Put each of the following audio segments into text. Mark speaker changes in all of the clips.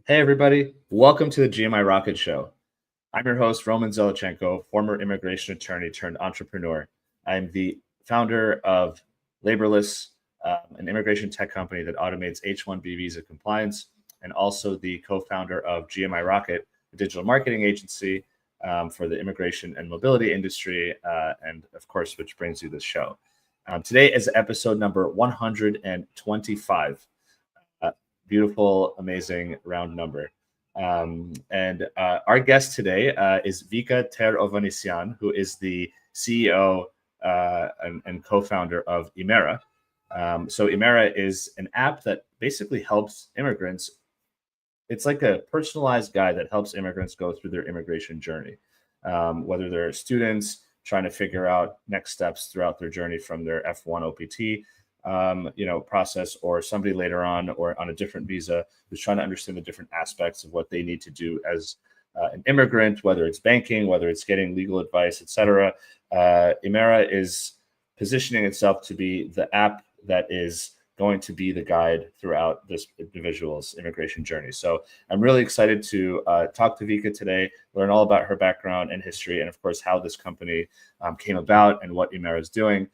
Speaker 1: Hey, everybody. Welcome to the GMI Rocket Show. I'm your host, Roman Zelichenko, former immigration attorney turned entrepreneur. I'm the founder of Laborless, an immigration tech company that automates H-1B visa compliance, and also the co-founder of GMI Rocket, a digital marketing agency for the immigration and mobility industry, and of course, which brings you this show. Today is episode number 125. Beautiful, amazing round number. And our guest today is Vicka Ter-Ovanesyan, who is the CEO and co-founder of Imera. So Imera is an app that basically helps immigrants. It's like a personalized guide that helps immigrants go through their immigration journey, whether they're students trying to figure out next steps throughout their journey from their F1 OPT process, or somebody later on or on a different visa who's trying to understand the different aspects of what they need to do as an immigrant, whether it's banking, whether it's getting legal advice, etc. Imera is positioning itself to be the app that is going to be the guide throughout this individual's immigration journey. So I'm really excited to talk to Vicka today, learn all about her background and history, and of course, how this company came about and what Imera is doing.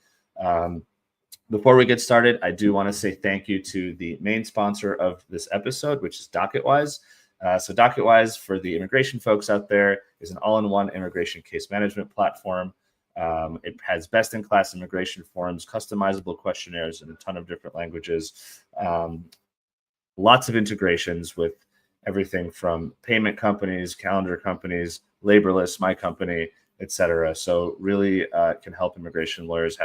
Speaker 1: Before we get started, I do want to say thank you to the main sponsor of this episode, which is DocketWise. So DocketWise, for the immigration folks out there, is an all-in-one immigration case management platform. It has best-in-class immigration forms, customizable questionnaires in a ton of different languages, lots of integrations with everything from payment companies, calendar companies, Laborless, my company, etc. So really can help immigration lawyers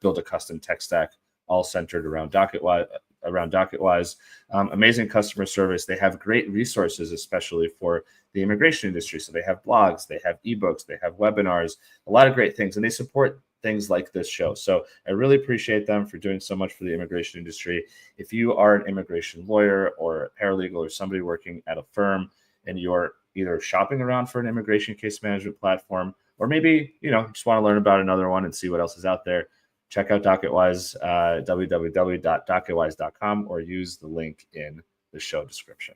Speaker 1: build a custom tech stack all centered around DocketWise. Amazing customer service. They have great resources, especially for the immigration industry. So they have blogs, they have ebooks, they have webinars, a lot of great things, and they support things like this show. So I really appreciate them for doing so much for the immigration industry. If you are an immigration lawyer or a paralegal or somebody working at a firm and you're either shopping around for an immigration case management platform, or maybe, just want to learn about another one and see what else is out there, check out DocketWise, www.docketwise.com, or use the link in the show description.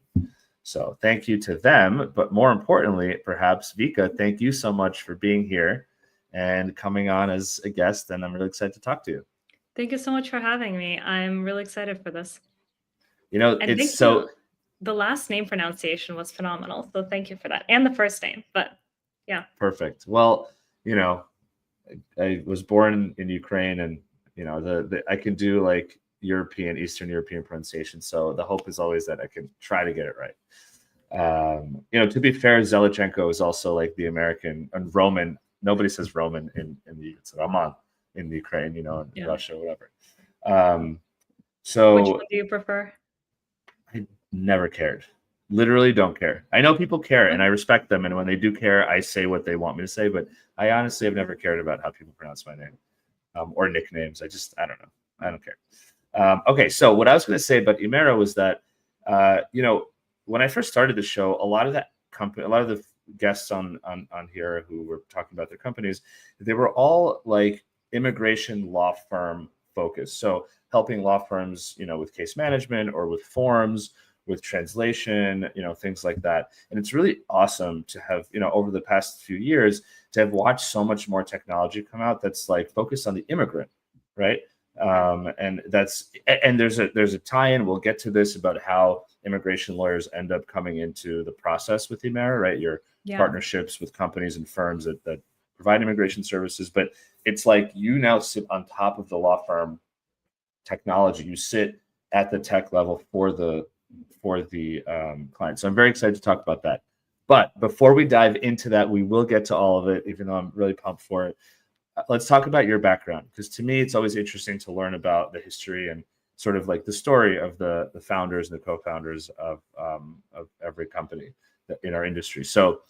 Speaker 1: So thank you to them. But more importantly, perhaps, Vicka, thank you so much for being here and coming on as a guest. And I'm really excited to talk to you.
Speaker 2: Thank you so much for having me. I'm really excited for this.
Speaker 1: And
Speaker 2: it's so... The last name pronunciation was phenomenal. So thank you for that. And the first name, but yeah.
Speaker 1: Perfect. Well, I was born in Ukraine, and I can do like Eastern European pronunciation. So the hope is always that I can try to get it right. To be fair, Zelichenko is also like the American, and Roman. Nobody says Roman in the Roman in the Ukraine, in Russia, whatever. So
Speaker 2: which one do you prefer?
Speaker 1: I never cared. Literally don't care. I know people care and I respect them. And when they do care, I say what they want me to say. But I honestly have never cared about how people pronounce my name or nicknames. I don't know. I don't care. Okay. So what I was going to say about Imera was that, when I first started the show, a lot of the guests on here who were talking about their companies, they were all like immigration law firm focused. So helping law firms, with case management or with forms, with translation, things like that. And it's really awesome to have, over the past few years, to have watched so much more technology come out that's like focused on the immigrant, right? And there's a tie-in. We'll get to this about how immigration lawyers end up coming into the process with Imera, right? Your partnerships with companies and firms that provide immigration services. But it's like you now sit on top of the law firm technology. You sit at the tech level for the client. So I'm very excited to talk about that. But before we dive into that, we will get to all of it, even though I'm really pumped for it. Let's talk about your background, because to me, it's always interesting to learn about the history and sort of like the story of the founders and the co-founders of every company in our industry. So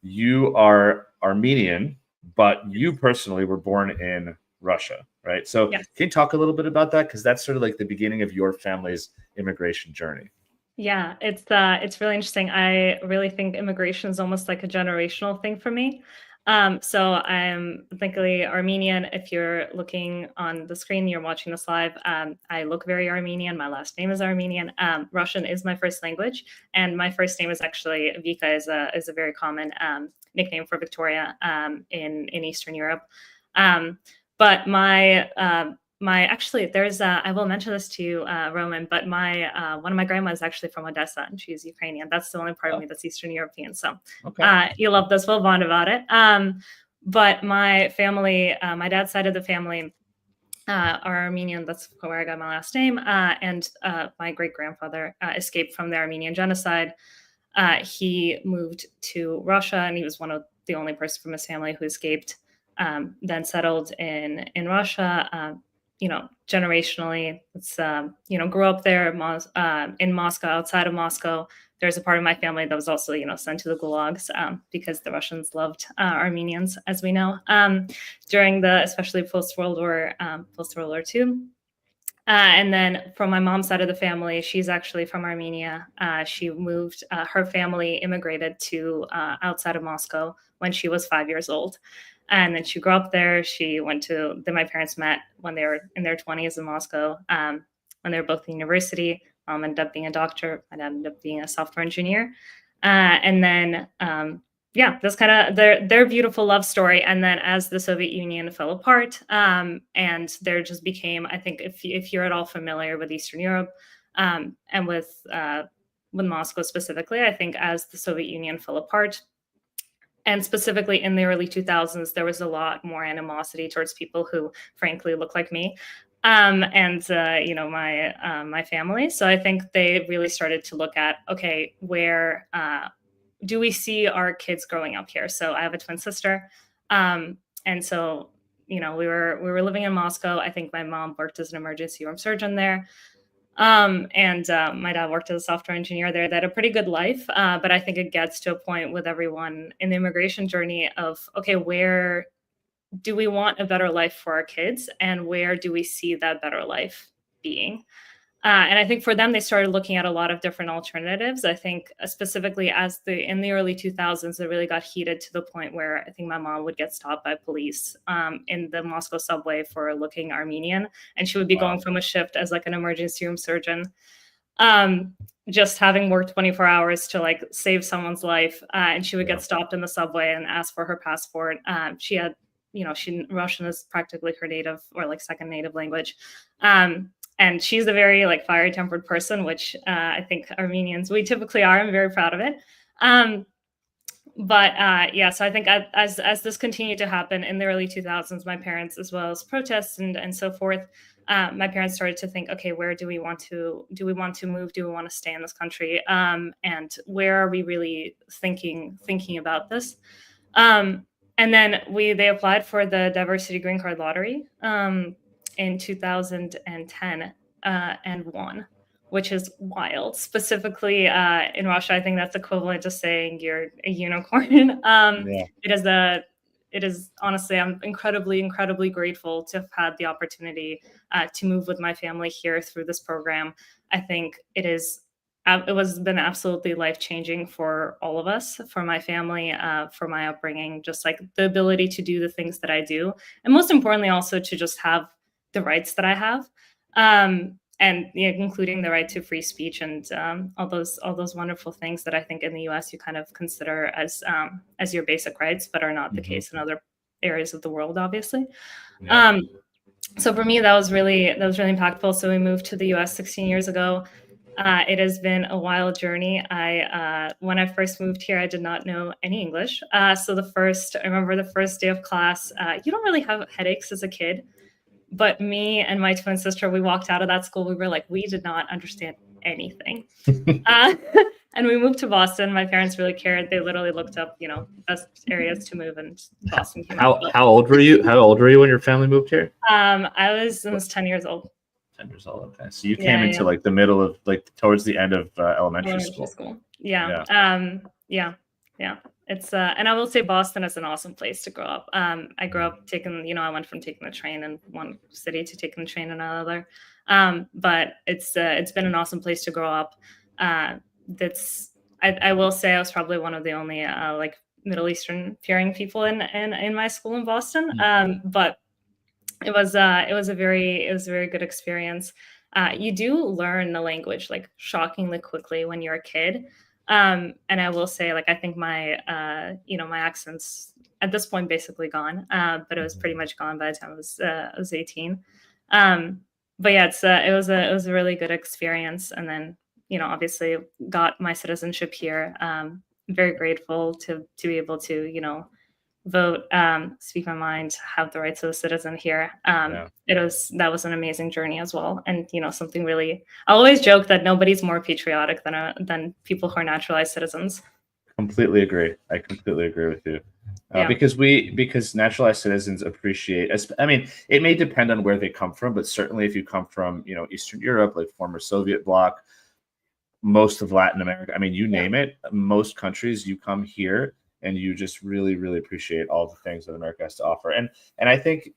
Speaker 1: you are Armenian, but you personally were born in Russia, right? So Can you talk a little bit about that? Because that's sort of like the beginning of your family's immigration journey.
Speaker 2: Yeah, it's really interesting. I really think immigration is almost like a generational thing for me. So I'm ethnically Armenian. If you're looking on the screen, you're watching this live. I look very Armenian. My last name is Armenian. Russian is my first language, and my first name is actually Vicka. Is a very common nickname for Victoria in Eastern Europe. But my actually there's I will mention this to you, Roman, but my one of my grandmas is actually from Odessa, and she's Ukrainian. That's the only part of me that's Eastern European. So you love this. We'll bond about it. But my family, my dad's side of the family, are Armenian. That's where I got my last name. And my great grandfather escaped from the Armenian genocide. He moved to Russia, and he was one of the only person from his family who escaped. Then settled in Russia. Generationally, it's grew up there in Moscow, outside of Moscow. There's a part of my family that was also sent to the gulags because the Russians loved Armenians, as we know, during especially post World War II. And then from my mom's side of the family, she's actually from Armenia. She moved, her family immigrated to outside of Moscow when she was 5 years old. And then she grew up there. Then my parents met when they were in their 20s in Moscow, when they were both in university. Mom ended up being a doctor. My dad ended up being a software engineer. And then, that's kind of their beautiful love story. And then as the Soviet Union fell apart, and there just became, I think, if you're at all familiar with Eastern Europe, and with Moscow specifically, I think as the Soviet Union fell apart, and specifically in the early 2000s, there was a lot more animosity towards people who, frankly, look like me, and my family. So I think they really started to look at, okay, where do we see our kids growing up here? So I have a twin sister, and so we were living in Moscow. I think my mom worked as an emergency room surgeon there. And my dad worked as a software engineer there. They had a pretty good life, but I think it gets to a point with everyone in the immigration journey of, okay, where do we want a better life for our kids, and where do we see that better life being? And I think for them, they started looking at a lot of different alternatives. I think specifically in the early 2000s, it really got heated to the point where I think my mom would get stopped by police in the Moscow subway for looking Armenian. And she would be going from a shift as like an emergency room surgeon, just having worked 24 hours to save someone's life. And she would get stopped in the subway and ask for her passport. She had, Russian is practically her native or second native language. And she's a very fiery tempered person, which I think Armenians, we typically are. I'm very proud of it. So I think as this continued to happen in the early 2000s, my parents, as well as protests and so forth, my parents started to think, okay, where do we want to move? Do we want to stay in this country? And where are we really thinking about this? And then they applied for the diversity green card lottery in 2010 and won, which is wild. Specifically in Russia, I think that's equivalent to saying you're a unicorn. It is honestly, I'm incredibly grateful to have had the opportunity to move with my family here through this program. I think it was been absolutely life-changing for all of us, for my family, for my upbringing, just the ability to do the things that I do. And most importantly, also to just have the rights that I have, and including the right to free speech and all those wonderful things that I think in the U.S. you kind of consider as your basic rights, but are not the case in other areas of the world, obviously. So for me, that was really impactful. So we moved to the U.S. 16 years ago. It has been a wild journey. When I first moved here, I did not know any English. I remember the first day of class. You don't really have headaches as a kid. But me and my twin sister, we walked out of that school. We were we did not understand anything. And we moved to Boston. My parents really cared. They literally looked up, best areas to move, and Boston came out.
Speaker 1: How old were you? How old were you when your family moved here?
Speaker 2: I was almost 10 years old.
Speaker 1: 10 years old. Okay. So you came into the middle of towards the end of elementary school.
Speaker 2: Yeah. It's and I will say Boston is an awesome place to grow up. I grew up I went from taking the train in one city to taking the train in another. But it's been an awesome place to grow up. I will say I was probably one of the only Middle Eastern peering people in my school in Boston. But it was a very good experience. You do learn the language like shockingly quickly when you're a kid. And I will say, like, I think my my accent's at this point basically gone, but it was pretty much gone by the time I was 18. But yeah, it was a really good experience. And then obviously got my citizenship here. Very grateful to be able to vote, speak my mind, have the rights of a citizen here. That was an amazing journey as well, and something really. I always joke that nobody's more patriotic than people who are naturalized citizens.
Speaker 1: Completely agree. I completely agree with you. Because naturalized citizens appreciate. I mean, it may depend on where they come from, but certainly if you come from Eastern Europe, like former Soviet bloc, most of Latin America. I mean, you name it. Most countries, you come here and you just really, really appreciate all the things that America has to offer. And I think,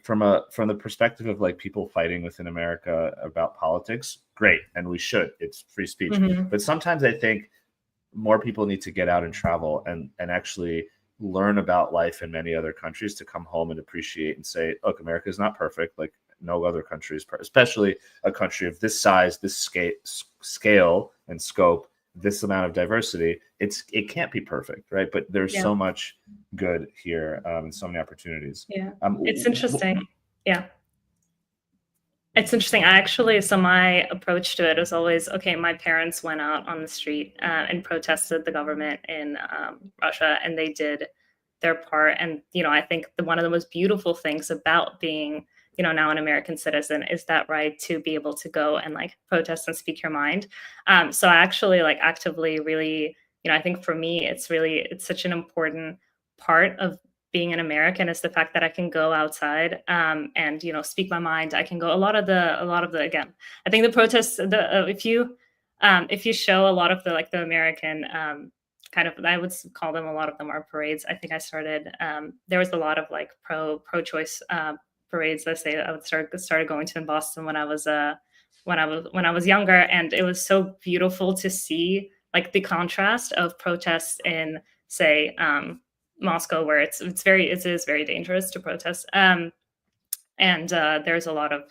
Speaker 1: from the perspective of like people fighting within America about politics, great, and we should. It's free speech. But sometimes I think more people need to get out and travel and actually learn about life in many other countries to come home and appreciate and say, look, America is not perfect. Like no other country is perfect, especially a country of this size, this scale and scope, this amount of diversity. It can't be perfect, right? But there's so much good here and so many opportunities.
Speaker 2: It's interesting. It's interesting. So my approach to it was always, okay, my parents went out on the street and protested the government in Russia, and they did their part. And, I think one of the most beautiful things about being, now an American citizen is that right to be able to go and like protest and speak your mind. So I actually like actively really, I think for me, it's such an important part of being an American is the fact that I can go outside and speak my mind. I can go a lot of the again. I think the protests if you show a lot of the American kind of, I would call them, a lot of them are parades. I think I started there was a lot of like pro-choice parades. I started going to in Boston when I was younger, and it was so beautiful to see like the contrast of protests in say Moscow, where it is very dangerous to protest. And there's a lot of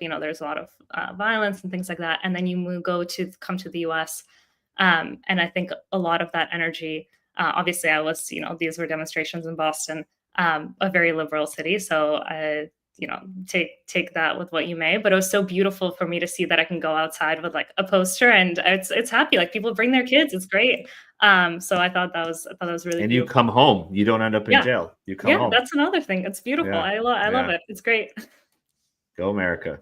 Speaker 2: violence and things like that. And then you come to the US. And I think a lot of that energy, obviously these were demonstrations in Boston, a very liberal city. So take that with what you may, but it was so beautiful for me to see that I can go outside with like a poster, and it's happy. Like people bring their kids. It's great. So I thought that was really.
Speaker 1: And
Speaker 2: beautiful.
Speaker 1: You come home. You don't end up in jail. You come home.
Speaker 2: That's another thing. It's beautiful. I love it. It's great.
Speaker 1: Go America.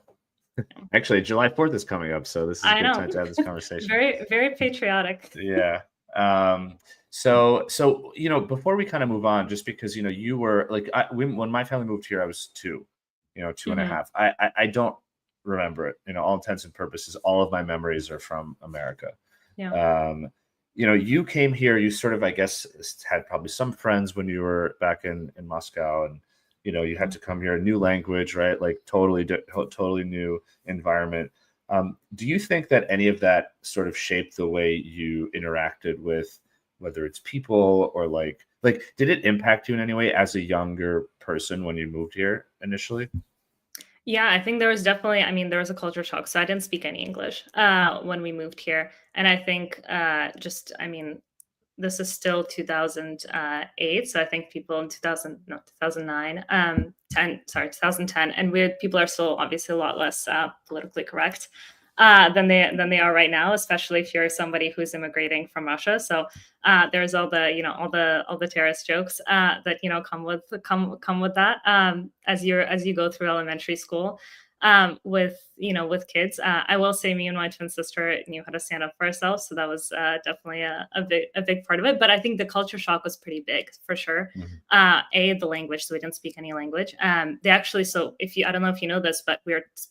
Speaker 1: Actually, July 4th is coming up, so this is a good time to have this conversation.
Speaker 2: Very, very patriotic.
Speaker 1: Yeah. So before we kind of move on, just because you were like when my family moved here, I was 2 and a half. I don't remember it. All intents and purposes, all of my memories are from America. You came here, you sort of, I guess, had probably some friends when you were back in Moscow, and you had to come here, a new language, right? Like totally new environment. Do you think that any of that sort of shaped the way you interacted with, whether it's people or like did it impact you in any way as a younger person when you moved here initially?
Speaker 2: Yeah, I think there was definitely, there was a culture shock. So I didn't speak any English when we moved here. And I think this is still 2008. So I think people in 2009, 2010, and people are still obviously a lot less politically correct than they are right now, especially if you're somebody who's immigrating from Russia. So there's all the terrorist jokes that come with that as you go through elementary school with kids. I will say, me and my twin sister knew how to stand up for ourselves, so that was definitely a big part of it. But I think the culture shock was pretty big for sure. The language, so we didn't speak any language. They actually, so I don't know if you know this, but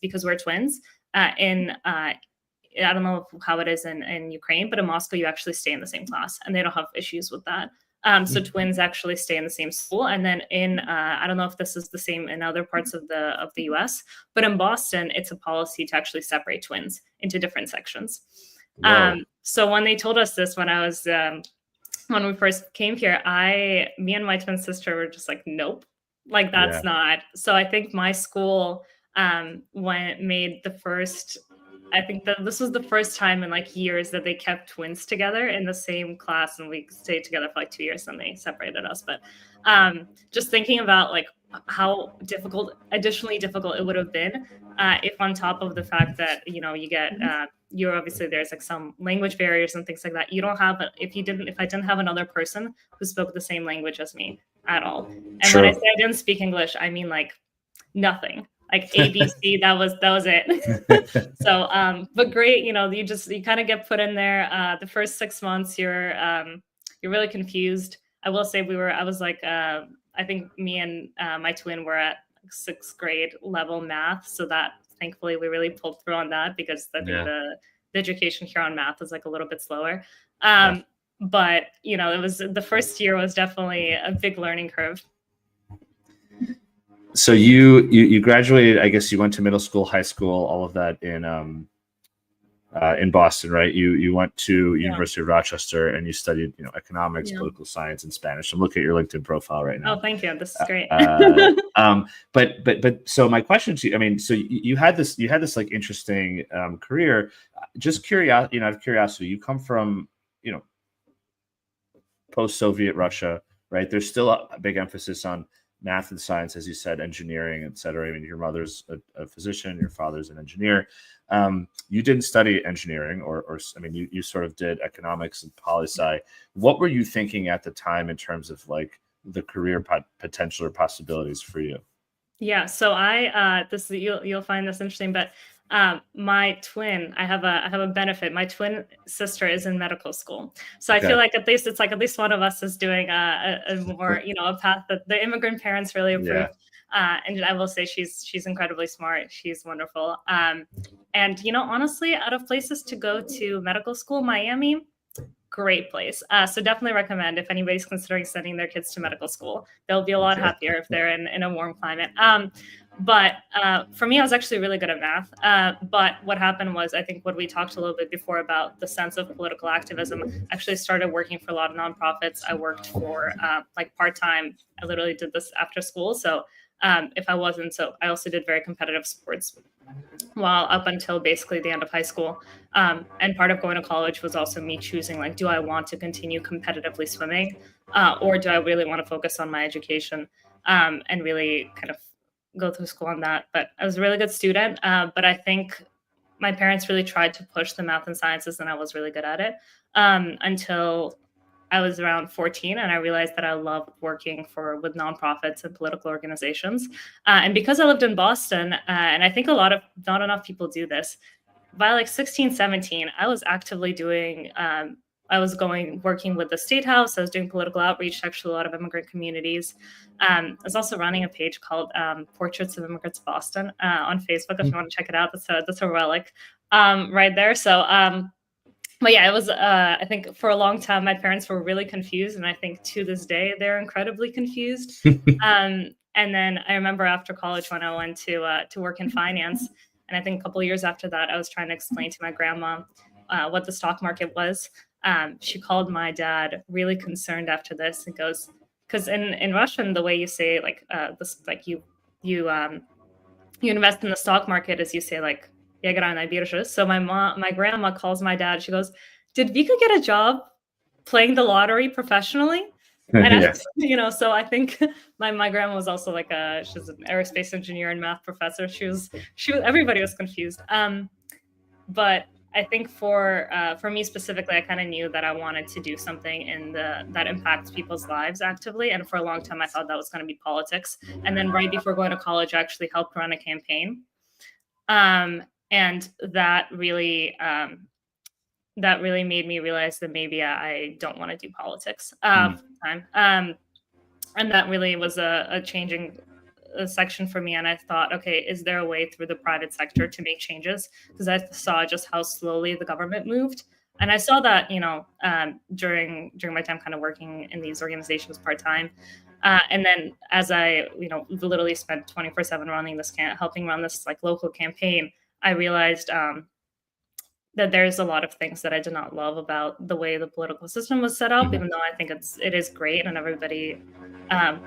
Speaker 2: because we're twins. I don't know how it is in Ukraine, but in Moscow, you actually stay in the same class, and they don't have issues with that. So twins actually stay in the same school. And then I don't know if this is the same in other parts of the US, but in Boston, it's a policy to actually separate twins into different sections. So when they told us this, when I was when we first came here, me and my twin sister were just like, nope, like
Speaker 1: Yeah.
Speaker 2: that's not. So I think my school made the first. I think that this was the first time in like years that they kept twins together in the same class, and we stayed together for like 2 years, and they separated us. But just thinking about like how additionally difficult it would have been if on top of the fact that you get you're obviously there's like some language barriers and things like that. You don't have if I didn't have another person who spoke the same language as me at all. And when I say I didn't speak English, I mean like nothing. Like ABC, that was it. So but great, you kind of get put in there. The first 6 months you're really confused. I will say I was like I think me and my twin were at sixth grade level math, so that thankfully we really pulled through on that, because I think the education here on math is like a little bit slower. But it was the first year was definitely a big learning curve.
Speaker 1: So you graduated, I guess you went to middle school, high school, all of that in Boston, right? You went to University of Rochester and you studied, economics, political science, and Spanish. I'm looking at your LinkedIn profile right now.
Speaker 2: Oh, thank you. This is great.
Speaker 1: But so my question to you, I mean, so you had this like interesting career. Just out of curiosity, you come from, post-Soviet Russia, right? There's still a big emphasis on math and science, as you said, engineering, et cetera. I mean, your mother's a physician, your father's an engineer. You didn't study engineering, or I mean, you sort of did economics and poli-sci. What were you thinking at the time in terms of like the career potential or possibilities for you?
Speaker 2: Yeah, so you'll find this interesting, but my twin, I have a benefit. My twin sister is in medical school, so I feel like at least one of us is doing a more a path that the immigrant parents really approve. And I will say she's incredibly smart. She's wonderful. And honestly, out of places to go to medical school, Miami, great place. So definitely recommend if anybody's considering sending their kids to medical school. They'll be a lot happier if they're in a warm climate. But for me, I was actually really good at math. But what happened was, I think what we talked a little bit before about the sense of political activism, actually started working for a lot of nonprofits. I worked for like part-time. I literally did this after school. So if I wasn't, so I also did very competitive sports while up until basically the end of high school. And part of going to college was also me choosing, like, do I want to continue competitively swimming, or do I really want to focus on my education and really kind of go through school on that? But I was a really good student, but I think my parents really tried to push the math and sciences, and I was really good at it until I was around 14, and I realized that I loved working with nonprofits and political organizations. And because I lived in Boston, and I think not enough people do this, by like 16, 17, I was actively doing, working with the State House. I was doing political outreach to actually a lot of immigrant communities. I was also running a page called Portraits of Immigrants Boston on Facebook. If you want to check it out, that's a relic right there. So, but yeah, it was, I think for a long time, my parents were really confused. And I think to this day, they're incredibly confused. And then I remember after college when I went to work in finance, and I think a couple of years after that, I was trying to explain to my grandma what the stock market was. She called my dad really concerned after this and goes, because in Russian, the way you say like this, like you invest in the stock market is you say like, so my grandma calls my dad. She goes, "Did Vicka get a job playing the lottery professionally?" And so I think my grandma was also like she's an aerospace engineer and math professor. She was everybody was confused. But I think for me specifically, I kind of knew that I wanted to do something that impacts people's lives actively. And for a long time, I thought that was going to be politics. And then right before going to college, I actually helped run a campaign. And that really made me realize that maybe I don't want to do politics full time. And that really was a changing section for me. And I thought, okay, is there a way through the private sector to make changes? Because I saw just how slowly the government moved. And I saw that, during my time kind of working in these organizations part-time. And then as I, literally spent 24/7 running helping run this like local campaign, I realized that there's a lot of things that I did not love about the way the political system was set up,
Speaker 1: Mhm.
Speaker 2: even though I think it is great and everybody, um,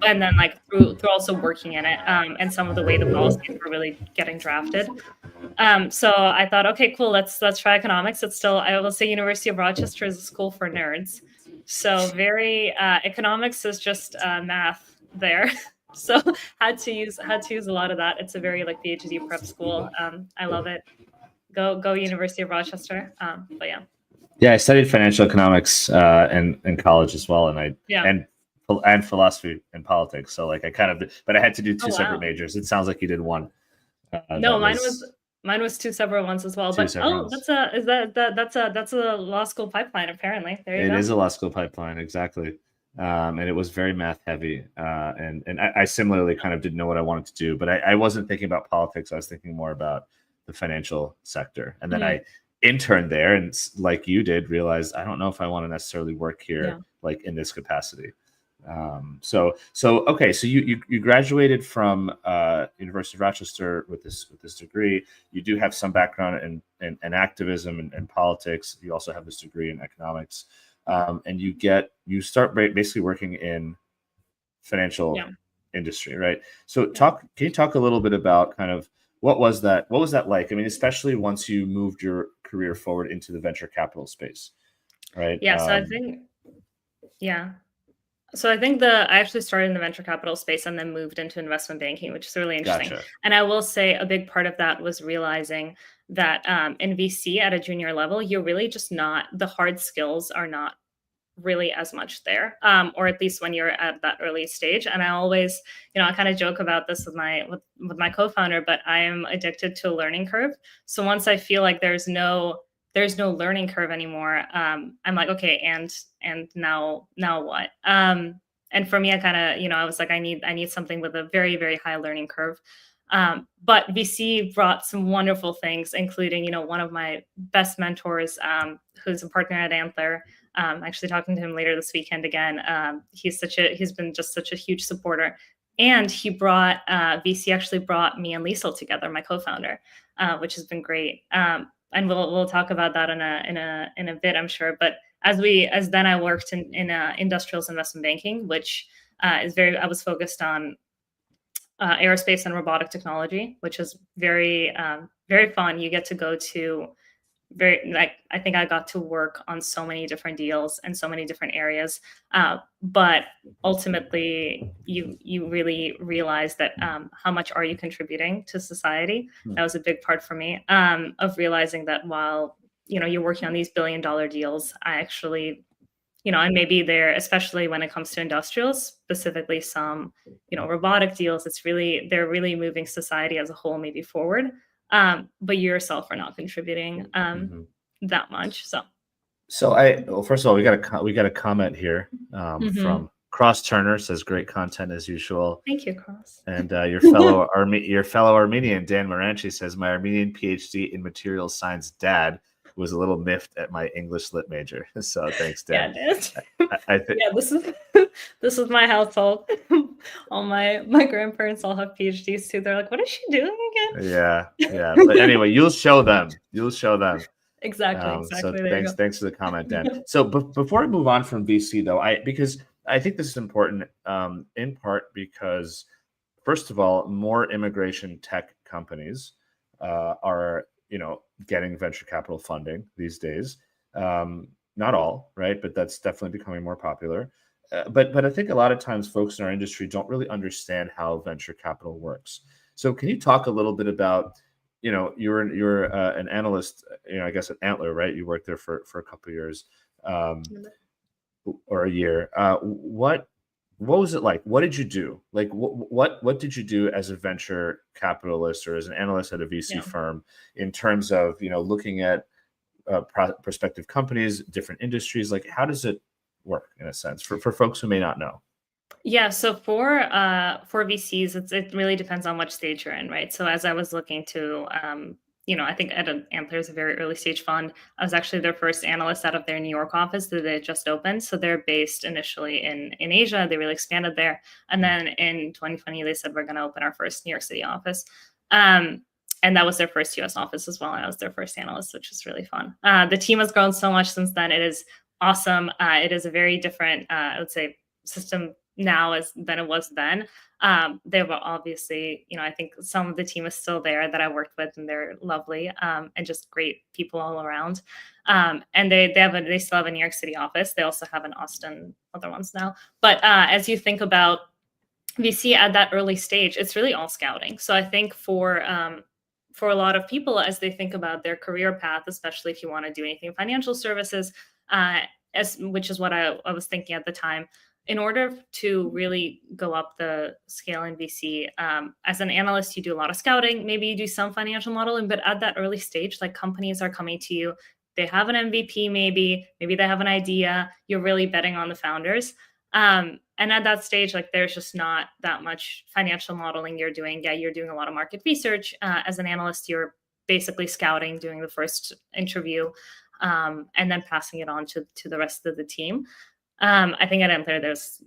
Speaker 2: and then like through also working in it, and some of the way the policies were really getting drafted. So I thought, okay, cool, let's try economics. It's still, I will say, University of Rochester is a school for nerds. So very economics is just math there. So had to use a lot of that. It's a very like PhD prep school. I love it. Go University of Rochester. But yeah.
Speaker 1: Yeah, I studied financial economics in college as well, and
Speaker 2: Yeah.
Speaker 1: and philosophy and politics. So like I kind of, but I had to do
Speaker 2: Oh
Speaker 1: two separate
Speaker 2: wow.
Speaker 1: majors. It sounds like you did one.
Speaker 2: No,
Speaker 1: That
Speaker 2: was
Speaker 1: was
Speaker 2: mine was two separate ones as well.
Speaker 1: two
Speaker 2: But
Speaker 1: separate
Speaker 2: oh,
Speaker 1: ones.
Speaker 2: that's a law school pipeline apparently. There you
Speaker 1: It
Speaker 2: go.
Speaker 1: is a law school pipeline, exactly. And it was very math heavy. And I similarly kind of didn't know what I wanted to do, but I wasn't thinking about politics. I was thinking more about the financial sector. And then
Speaker 2: Mhm.
Speaker 1: I interned there, and like you did, realized I don't know if I want to necessarily work here
Speaker 2: Yeah.
Speaker 1: like in this capacity. So okay, so you graduated from University of Rochester with this degree. You do have some background in activism and politics. You also have this degree in economics, and you start basically working in financial
Speaker 2: Yeah.
Speaker 1: industry, right? So
Speaker 2: Yeah.
Speaker 1: can you talk a little bit about kind of what was that like? I mean, especially once you moved your career forward into the venture capital space, right?
Speaker 2: Yeah. So I think, yeah. So I think I actually started in the venture capital space and then moved into investment banking, which is really interesting.
Speaker 1: Gotcha.
Speaker 2: And I will say a big part of that was realizing that in VC at a junior level, you're really just not, the hard skills are not really as much there, or at least when you're at that early stage. And I always, I kind of joke about this with my co-founder, but I am addicted to a learning curve. So once I feel like there's no learning curve anymore, I'm like, okay, and now what? And for me, I kind of, I was like, I need something with a very, very high learning curve. But VC brought some wonderful things, including, one of my best mentors, who's a partner at Antler. Actually talking to him later this weekend again. He's been just such a huge supporter. And VC actually brought me and Liesel together, my co-founder, which has been great. And we'll talk about that in a bit, I'm sure. But as then I worked in industrials investment banking, which I was focused on aerospace and robotic technology, which is very fun. You get to go to I think I got to work on so many different deals and so many different areas, but ultimately you really realize that how much are you contributing to society. That was a big part for me, of realizing that while you're working on these $1 billion deals, I actually, and maybe they're, especially when it comes to industrials, specifically some, robotic deals, they're really moving society as a whole maybe forward. But you yourself are not contributing
Speaker 1: Mhm.
Speaker 2: that much. So
Speaker 1: Well, first of all, we got a comment here
Speaker 2: mhm.
Speaker 1: from Cross Turner, says great content as usual.
Speaker 2: Thank you, Cross.
Speaker 1: And your fellow Armenian Dan Moranchi says my Armenian PhD in materials science dad was a little miffed at my English lit major. So thanks,
Speaker 2: Yeah,
Speaker 1: Dan.
Speaker 2: it is.
Speaker 1: I think
Speaker 2: Yeah, this is my household. All my grandparents all have PhDs too. They're like, what is she doing again?
Speaker 1: yeah. But anyway, you'll show them. You'll show them.
Speaker 2: Exactly,
Speaker 1: So
Speaker 2: exactly. There you
Speaker 1: thanks for the comment, Dan. So before I move on from VC though, because I think this is important, in part because first of all, more immigration tech companies are getting venture capital funding these days. Not all, right, but that's definitely becoming more popular. But I think a lot of times folks in our industry don't really understand how venture capital works. So can you talk a little bit about you're an analyst, I guess at Antler, right? You worked there for a couple of years,
Speaker 2: go.
Speaker 1: or a year. What was it like? What did you do? Like what did you do as a venture capitalist or as an analyst at a VC
Speaker 2: Yeah.
Speaker 1: firm in terms of looking at prospective companies, different industries? Like how does it work in a sense for folks who may not know?
Speaker 2: Yeah, so for VCs, it really depends on which stage you're in, right? So as I was looking to, I think Antler is a very early stage fund. I was actually their first analyst out of their New York office that they just opened. So they're based initially in Asia. They really expanded there, and then in 2020 they said we're going to open our first New York City office. Um, And that was their first US office as well. And I was their first analyst, which is really fun. The team has grown so much since then. It is awesome. It is a very different, I would say, system now than it was then. They were obviously, I think some of the team is still there that I worked with, and they're lovely, and just great people all around. And they still have a New York City office. They also have an Austin, other ones now. But as you think about VC at that early stage, it's really all scouting. So I think for a lot of people, as they think about their career path, especially if you want to do anything in financial services, which is what I was thinking at the time, in order to really go up the scale in VC, as an analyst, you do a lot of scouting, maybe you do some financial modeling, but at that early stage, like companies are coming to you, they have an MVP, maybe they have an idea, you're really betting on the founders. And at that stage, like there's just not that much financial modeling you're doing. Yeah, you're doing a lot of market research. As an analyst, you're basically scouting, doing the first interview, and then passing it on to the rest of the team. I think at Entler, there's,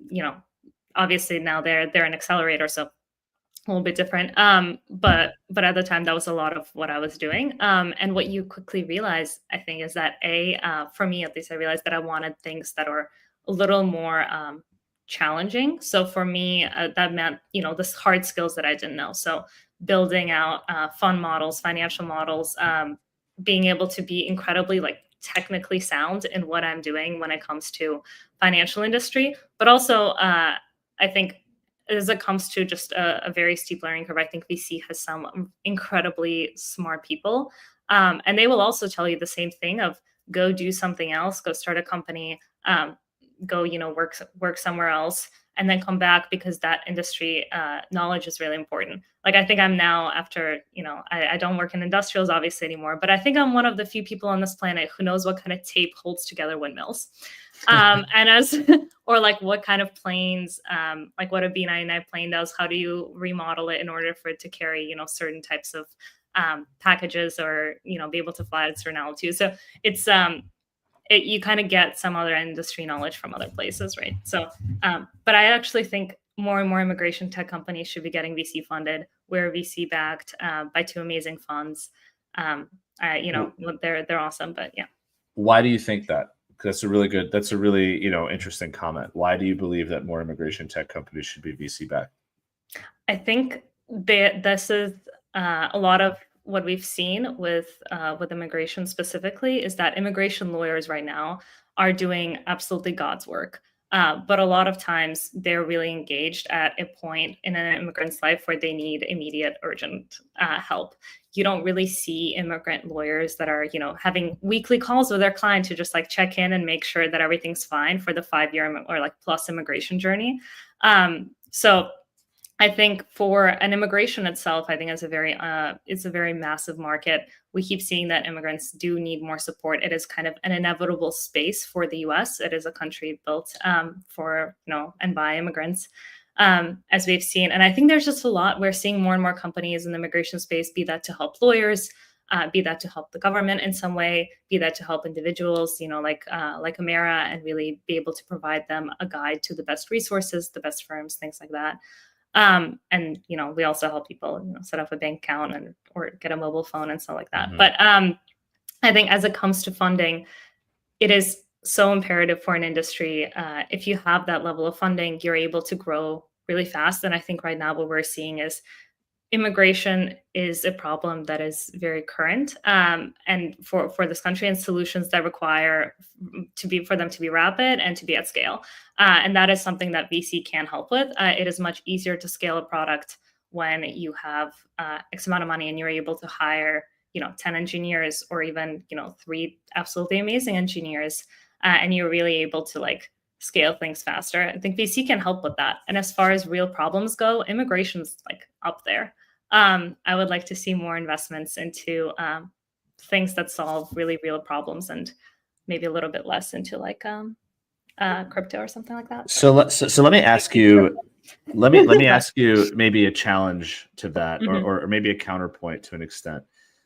Speaker 2: obviously now they're an accelerator, so a little bit different. But at the time, that was a lot of what I was doing. And what you quickly realize, I think, is that for me at least, I realized that I wanted things that are a little more challenging. So for me, that meant, the hard skills that I didn't know. So building out fund models, financial models, being able to be incredibly technically sound in what I'm doing when it comes to financial industry, but also I think as it comes to just a very steep learning curve, I think VC has some incredibly smart people, and they will also tell you the same thing of go do something else, go start a company, go work somewhere else, and then come back, because that industry knowledge is really important. I think I'm now, after, I don't work in industrials obviously anymore, but I think I'm one of the few people on this planet who knows what kind of tape holds together windmills. And or what kind of planes, what a B-99 plane does, how do you remodel it in order for it to carry, certain types of packages, or, be able to fly at certain altitudes. So it's, you kind of get some other industry knowledge from other places, right? So, but I actually think more and more immigration tech companies should be getting VC funded. We're VC backed by two amazing funds. They're awesome, but yeah.
Speaker 1: Why do you think that? That's a really interesting comment. Why do you believe that more immigration tech companies should be VC backed?
Speaker 2: I think this is a lot of what we've seen with immigration specifically, is that immigration lawyers right now are doing absolutely God's work. But a lot of times they're really engaged at a point in an immigrant's life where they need immediate, urgent help. You don't really see immigrant lawyers that are, having weekly calls with their client to just check in and make sure that everything's fine for the 5-year or plus immigration journey. So I think for an immigration itself, I think it's a very massive market. We keep seeing that immigrants do need more support. It is kind of an inevitable space for the US. It is a country built for, and by immigrants, as we've seen. And I think there's just a lot. We're seeing more and more companies in the immigration space, be that to help lawyers, be that to help the government in some way, be that to help individuals, like Imera, and really be able to provide them a guide to the best resources, the best firms, things like that. And, we also help people, set up a bank account or get a mobile phone and stuff like that. Mm-hmm. But I think as it comes to funding, it is so imperative for an industry. If you have that level of funding, you're able to grow really fast. And I think right now what we're seeing is immigration is a problem that is very current, and for this country, and solutions that require for them to be rapid and to be at scale. And that is something that VC can help with. It is much easier to scale a product when you have X amount of money and you're able to hire, 10 engineers, or even, 3 absolutely amazing engineers, and you're really able to scale things faster. I think VC can help with that. And as far as real problems go, immigration's up there. I would like to see more investments into things that solve really real problems, and maybe a little bit less into crypto or something like that.
Speaker 1: So let me ask you, let me ask you maybe a challenge to that, mm-hmm. or maybe a counterpoint to an extent.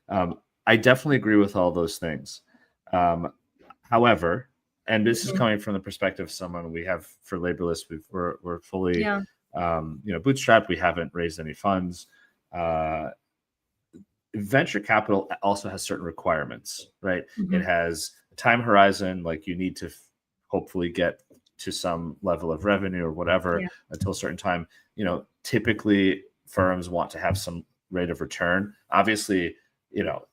Speaker 1: I definitely agree with all those things. However, and this is coming from the perspective of someone we have for Laborless, we're fully, bootstrapped. We haven't raised any funds. venture capital also has certain requirements, right?
Speaker 2: Mm-hmm.
Speaker 1: It has a time horizon, like you need to hopefully get to some level of revenue or whatever until a certain time. Typically firms want to have some rate of return. Obviously,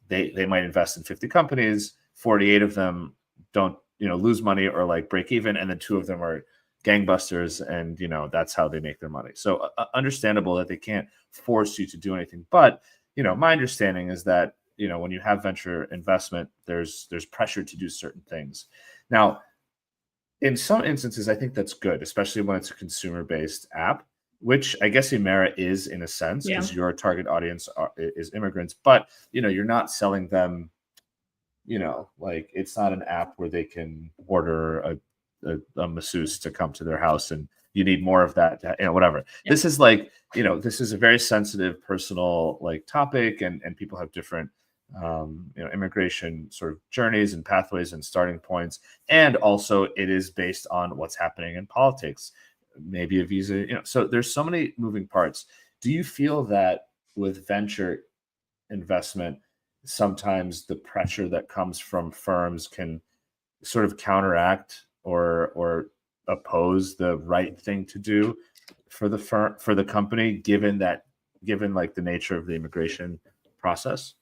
Speaker 1: they might invest in 50 companies, 48 of them don't, lose money or like break even, and then 2 of them are gangbusters, and that's how they make their money. So understandable that they can't force you to do anything, but my understanding is that when you have venture investment, there's pressure to do certain things. Now, in some instances, I think that's good, especially when it's a consumer-based app, which I guess Imera is in a sense, because your target audience is immigrants, but you're not selling them, like it's not an app where they can order a masseuse to come to their house and you need more of that, whatever. This is like, this is a very sensitive, personal like topic, and people have different immigration sort of journeys and pathways and starting points. And also it is based on what's happening in politics, maybe a visa, so there's so many moving parts. Do you feel that with venture investment, sometimes the pressure that comes from firms can sort of counteract or oppose the right thing to do for the firm, for the company, given like the nature of the immigration process?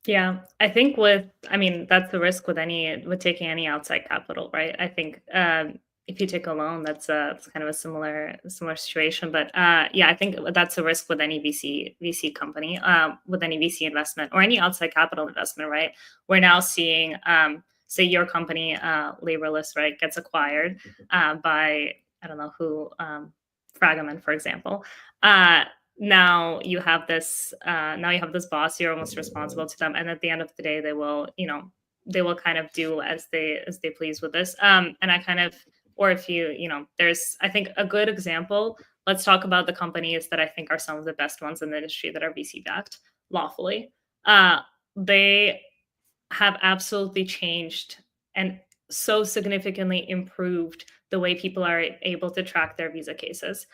Speaker 2: Yeah, I think that's the risk with taking any outside capital, right? I think if you take a loan, that's kind of a similar situation. But yeah, I think that's a risk with any VC company, with any VC investment or any outside capital investment, right? We're now seeing, say your company, Laborless, right, gets acquired by, I don't know who, Fragaman, for example. Now you have this boss, you're almost responsible to them, and at the end of the day they will kind of do as they please with this, and I kind of, or if there's, I think, a good example. Let's talk about the companies that I think are some of the best ones in the industry that are VC backed lawfully. They have absolutely changed and so significantly improved the way people are able to track their visa cases.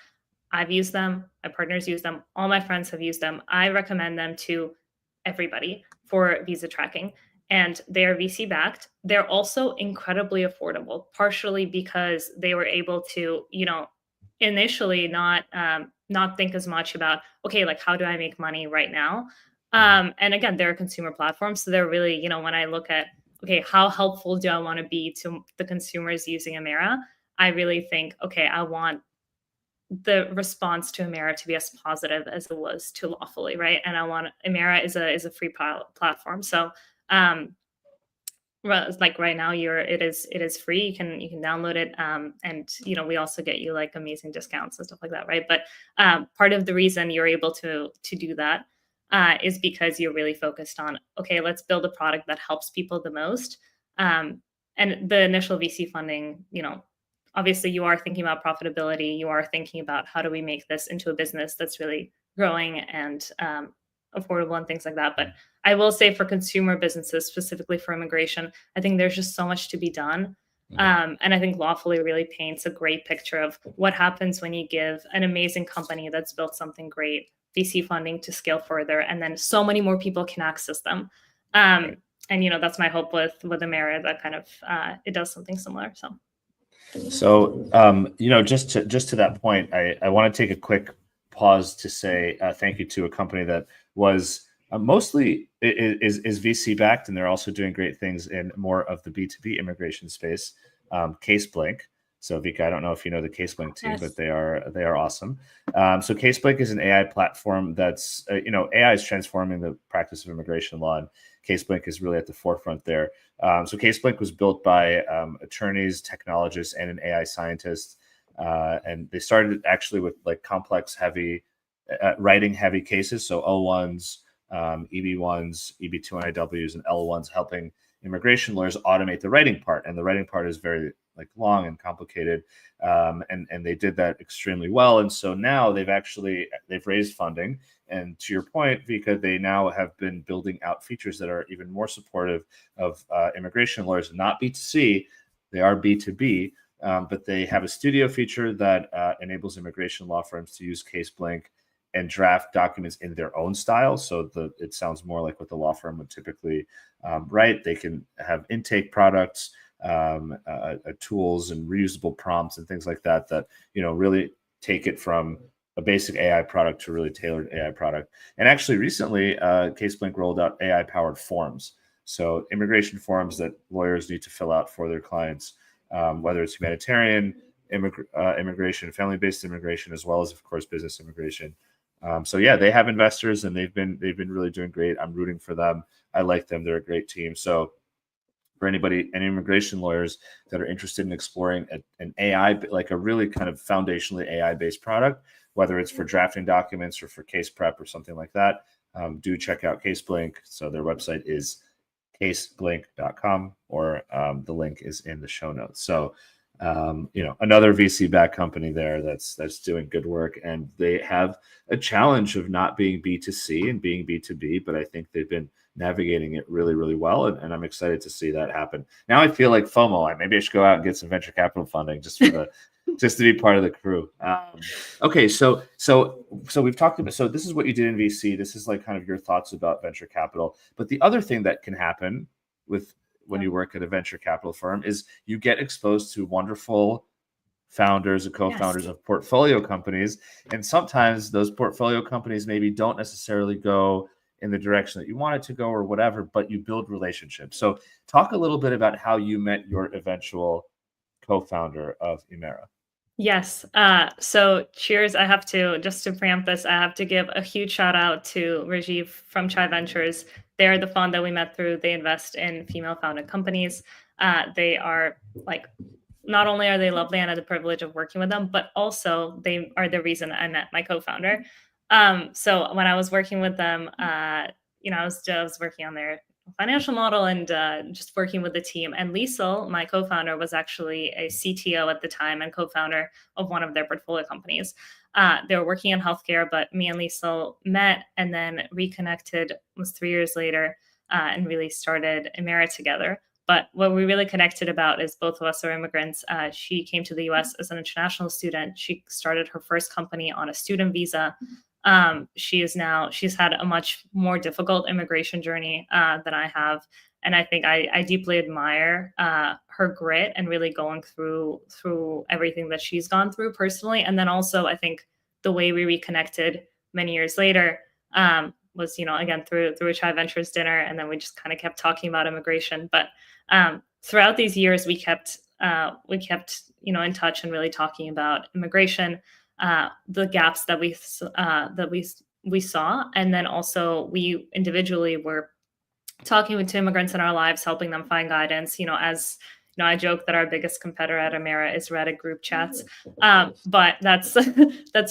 Speaker 2: I've used them. My partners use them. All my friends have used them. I recommend them to everybody for visa tracking. And they are VC backed. They're also incredibly affordable, partially because they were able to, initially not think as much about, okay, like how do I make money right now? And again, they're a consumer platform. So they're really, when I look at, okay, how helpful do I want to be to the consumers using Imera? I really think, okay, I want the response to Imera to be as positive as it was to lawfully, right? And I want Imera is a free platform, so like right now it is free. You can download it, and we also get you like amazing discounts and stuff like that, right? But part of the reason you're able to do that is because you're really focused on, okay, let's build a product that helps people the most. And the initial VC funding, obviously you are thinking about profitability. You are thinking about how do we make this into a business that's really growing and affordable and things like that. But I will say for consumer businesses, specifically for immigration, I think there's just so much to be done. And I think Lawfully really paints a great picture of what happens when you give an amazing company that's built something great VC funding to scale further, and then so many more people can access them. And that's my hope with Imera, that kind of it does something similar.
Speaker 1: So, just to that point, I want to take a quick pause to say thank you to a company that was mostly is VC backed, and they're also doing great things in more of the B2B immigration space. CaseBlink. So Vicka, I don't know if you know the CaseBlink team, but they are awesome. So CaseBlink is an AI platform that's AI is transforming the practice of immigration law, and CaseBlink is really at the forefront there. So CaseBlink was built by attorneys, technologists, and an AI scientist, and they started actually with like complex, heavy, writing heavy cases. So O1s, EB1s, EB2NIWs, and L1s, helping immigration lawyers automate the writing part. And the writing part is very like long and complicated, and they did that extremely well. And so now they've raised funding, and to your point, Vicka, they now have been building out features that are even more supportive of immigration lawyers. Not B2C, they are B2B, but they have a studio feature that enables immigration law firms to use CaseBlink and draft documents in their own style. So it sounds more like what the law firm would typically write. They can have intake products, tools and reusable prompts and things like that really take it from a basic AI product to a really tailored AI product. And actually recently, CaseBlink rolled out AI-powered forms. So immigration forms that lawyers need to fill out for their clients, whether it's humanitarian, immigration, family-based immigration, as well as, of course, business immigration. So yeah, they have investors and they've been really doing great. I'm rooting for them. I like them. They're a great team. So for any immigration lawyers that are interested in exploring an AI, like a really kind of foundationally AI-based product, whether it's for drafting documents or for case prep or something like that, do check out CaseBlink. So their website is caseblink.com, or the link is in the show notes. So another VC-backed company there that's doing good work, and they have a challenge of not being B2C and being B2B, but I think they've been navigating it really, really well, and I'm excited to see that happen. Now I feel like FOMO. Maybe I should go out and get some venture capital funding just to be part of the crew. Okay, so we've talked about. So this is what you did in VC. This is like kind of your thoughts about venture capital. But the other thing that can happen when you work at a venture capital firm is you get exposed to wonderful founders and co-founders of portfolio companies. And sometimes those portfolio companies maybe don't necessarily go in the direction that you want it to go or whatever, but you build relationships. So talk a little bit about how you met your eventual co-founder of Imera.
Speaker 2: Yes. So cheers. I have to, just to preempt this, I have to give a huge shout out to Rajiv from Chai Ventures. They're the fund that we met through. They invest in female founded companies. They are like, not only are they lovely and I had the privilege of working with them, but also they are the reason I met my co-founder. So when I was working with them, I was working on their financial model and just working with the team. And Liesel, my co-founder, was actually a CTO at the time and co-founder of one of their portfolio companies. They were working in healthcare, but me and Liesel met and then reconnected almost 3 years later and really started Imera together. But what we really connected about is both of us are immigrants. She came to the US as an international student. She started her first company on a student visa. She's had a much more difficult immigration journey than I have. And I think I deeply admire her grit and really going through everything that she's gone through personally. And then also, I think the way we reconnected many years later was, again, through a Chai Ventures dinner. And then we just kind of kept talking about immigration. But throughout these years, we kept in touch and really talking about immigration, the gaps that we saw, and then also we individually were talking to immigrants in our lives, helping them find guidance. I joke that our biggest competitor at Imera is Reddit group chats, but that's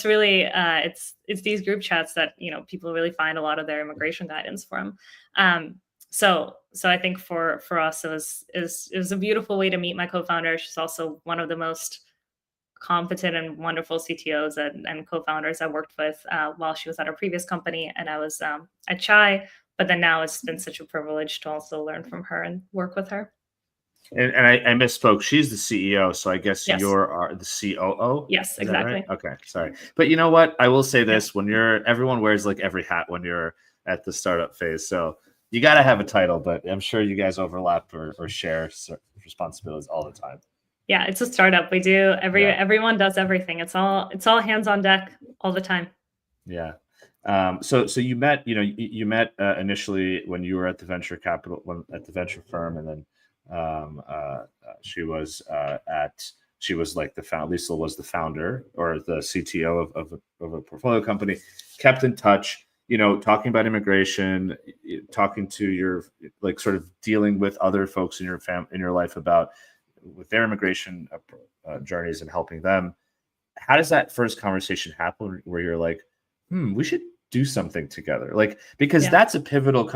Speaker 2: really it's these group chats that people really find a lot of their immigration guidance from. So I think for us it was a beautiful way to meet my co-founder. She's also one of the most competent and wonderful CTOs and co-founders I worked with while she was at her previous company, and I was at Chai. But then now it's been such a privilege to also learn from her and work with her.
Speaker 1: And I misspoke. She's the CEO, so I guess you're the COO.
Speaker 2: Yes, exactly.
Speaker 1: Right? Okay, sorry. But you know what? I will say this: when everyone wears like every hat when you're at the startup phase, so you got to have a title. But I'm sure you guys overlap or share responsibilities all the time.
Speaker 2: Yeah, it's a startup. We do everyone does everything. It's all hands on deck all the time.
Speaker 1: Yeah. So you met initially when you were at the venture firm, and then she was like the founder. Liesel was the founder or the CTO of a portfolio company. Kept in touch, talking about immigration, talking to your like sort of dealing with other folks in your life about with their immigration journeys and helping them. How does that first conversation happen where you're like, we should do something together? Like, because that's a pivotal,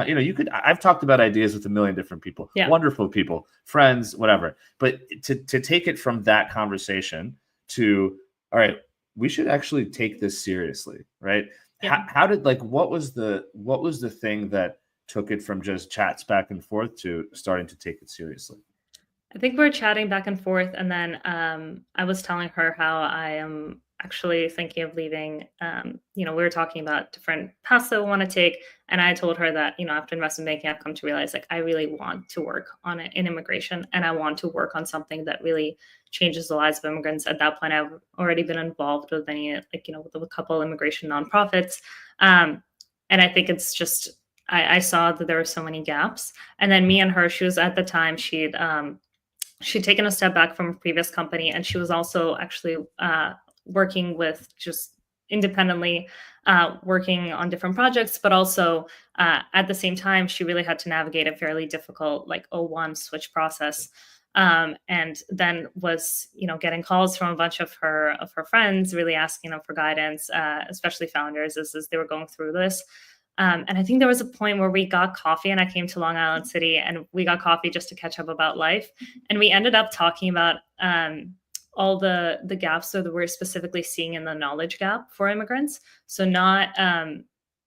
Speaker 1: I've talked about ideas with a million different people, wonderful people, friends, whatever. But to take it from that conversation to, all right, we should actually take this seriously, right? Yeah. How did, what was the thing that took it from just chats back and forth to starting to take it seriously?
Speaker 2: I think we were chatting back and forth, and then I was telling her how I actually thinking of leaving, we were talking about different paths that we want to take. And I told her that, after investment banking, I've come to realize like I really want to work on it in immigration, and I want to work on something that really changes the lives of immigrants. At that point, I've already been involved with with a couple immigration nonprofits. And I think it's just, I saw that there were so many gaps. And then me and her, she was at the time, she'd taken a step back from a previous company, and she was also actually working with just independently, working on different projects, but also at the same time, she really had to navigate a fairly difficult like O1 switch process. And then was, getting calls from a bunch of her friends, really asking them for guidance, especially founders as they were going through this. And I think there was a point where we got coffee, and I came to Long Island City, and we got coffee just to catch up about life. And we ended up talking about all the gaps that we're specifically seeing in the knowledge gap for immigrants. So not,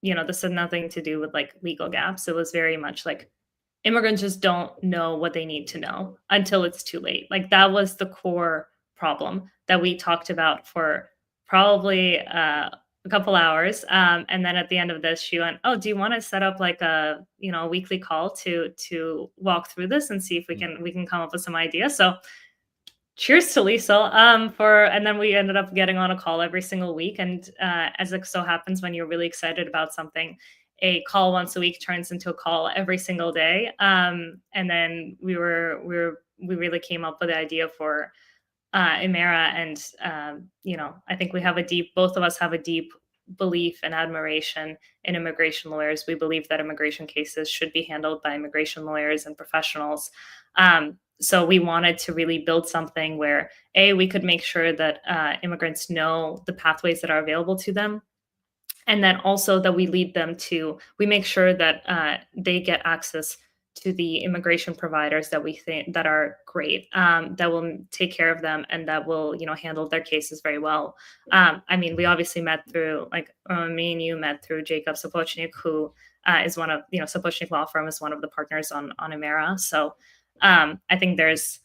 Speaker 2: this had nothing to do with like legal gaps. It was very much like immigrants just don't know what they need to know until it's too late. Like that was the core problem that we talked about for probably a couple hours. And then at the end of this, she went, "Oh, do you want to set up like a weekly call to walk through this and see if we can come up with some ideas?" So cheers to Liesel, and then we ended up getting on a call every single week. And as it so happens, when you're really excited about something, a call once a week turns into a call every single day. And then we really came up with the idea for Imera. And I think both of us have a deep belief and admiration in immigration lawyers. We believe that immigration cases should be handled by immigration lawyers and professionals. So we wanted to really build something where we could make sure that immigrants know the pathways that are available to them. And then also that we make sure that they get access to the immigration providers that we think that are great, that will take care of them and that will, handle their cases very well. We obviously met through, like, me and you met through Jacob Sapochnik, who is one of, Sapochnik Law Firm is one of the partners on Imera. So I think there's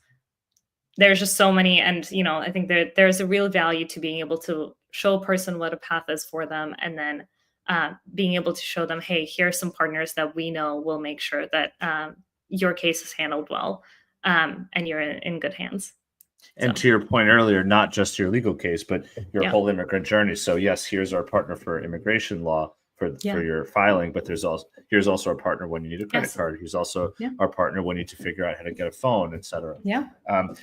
Speaker 2: just so many, and I think there's a real value to being able to show a person what a path is for them, and then being able to show them, hey, here are some partners that we know will make sure that your case is handled well, and you're in good hands.
Speaker 1: And to your point earlier, not just your legal case, but your whole immigrant journey. So yes, here's our partner for immigration law for your filing, but here's also our partner when you need a credit card. He's also our partner when you need to figure out how to get a phone, etc.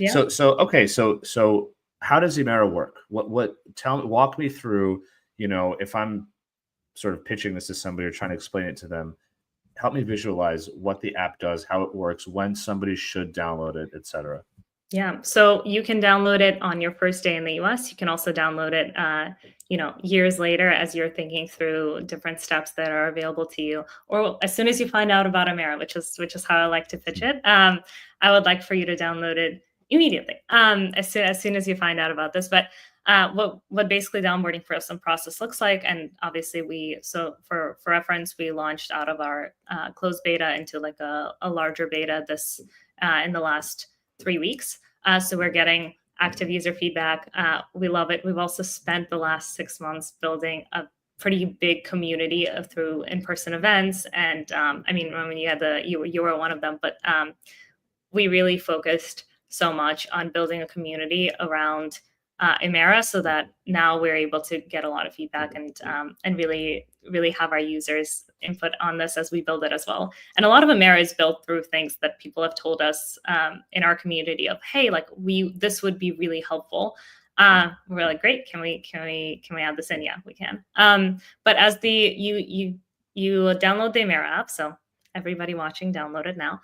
Speaker 1: So how does Imera work? Walk me through, if I'm sort of pitching this to somebody or trying to explain it to them, help me visualize what the app does, how it works, when somebody should download it, etc.
Speaker 2: Yeah, so you can download it on your first day in the US. You can also download it, years later as you're thinking through different steps that are available to you, or as soon as you find out about Imera, which is how I like to pitch it. I would like for you to download it immediately, as soon as you find out about this. But what basically the onboarding process looks like, and obviously for reference, we launched out of our closed beta into like a larger beta this in the last 3 weeks. So we're getting active user feedback. We love it. We've also spent the last 6 months building a pretty big community through in-person events. And when you were one of them, but we really focused so much on building a community around Imera, so that now we're able to get a lot of feedback and really have our users input on this as we build it as well. And a lot of Imera is built through things that people have told us in our community of, hey, like this would be really helpful. We're like, great, can we add this in? Yeah, we can. But as you download the Imera app, so everybody watching, download it now.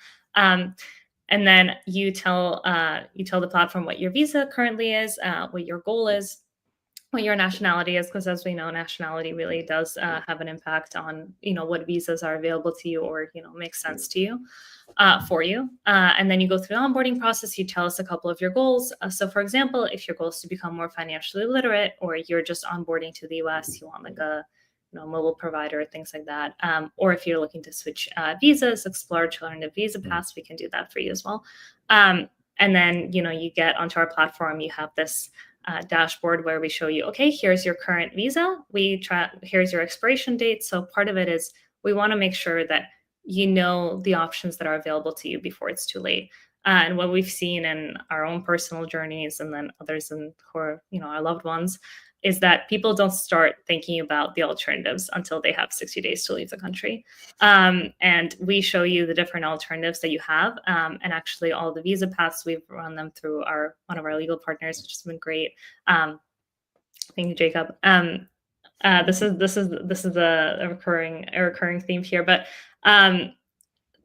Speaker 2: And then you tell the platform what your visa currently is, what your goal is, what your nationality is, because as we know, nationality really does have an impact on what visas are available to you or makes sense to you for you. And then you go through the onboarding process. You tell us a couple of your goals. So for example, if your goal is to become more financially literate, or you're just onboarding to the US, you want like a mobile provider, things like that. Or if you're looking to switch visas, explore alternative visa paths, we can do that for you as well. And then, you get onto our platform, you have this dashboard where we show you, okay, here's your current visa. Here's your expiration date. So part of it is we want to make sure that you know the options that are available to you before it's too late. And what we've seen in our own personal journeys, and then others who are, our loved ones, is that people don't start thinking about the alternatives until they have 60 days to leave the country. And we show you the different alternatives that you have. And actually all the visa paths, we've run them through one of our legal partners, which has been great. Thank you, Jacob. This is a recurring theme here, but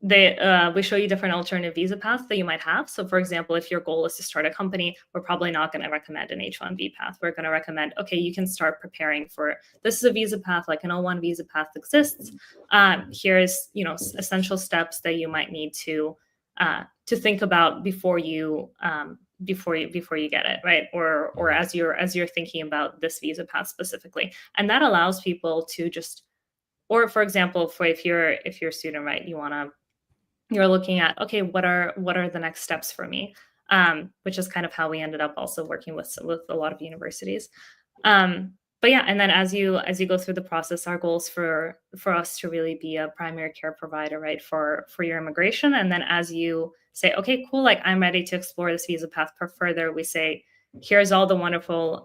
Speaker 2: we show you different alternative visa paths that you might have. So for example, if your goal is to start a company, we're probably not going to recommend an H-1B path. We're going to recommend, okay, you can start preparing for, this is a visa path, like an O-1 visa path exists. Here's, essential steps that you might need to think about before you get it, right? Or as you're thinking about this visa path specifically. And that allows people to just, or for example, if you're a student, right, you're looking at, okay, what are the next steps for me? Which is kind of how we ended up also working with a lot of universities. But yeah, and then as you go through the process, our goal is for us to really be a primary care provider, right, for your immigration. And then as you say, okay, cool, like I'm ready to explore this visa path further, we say, here's all the wonderful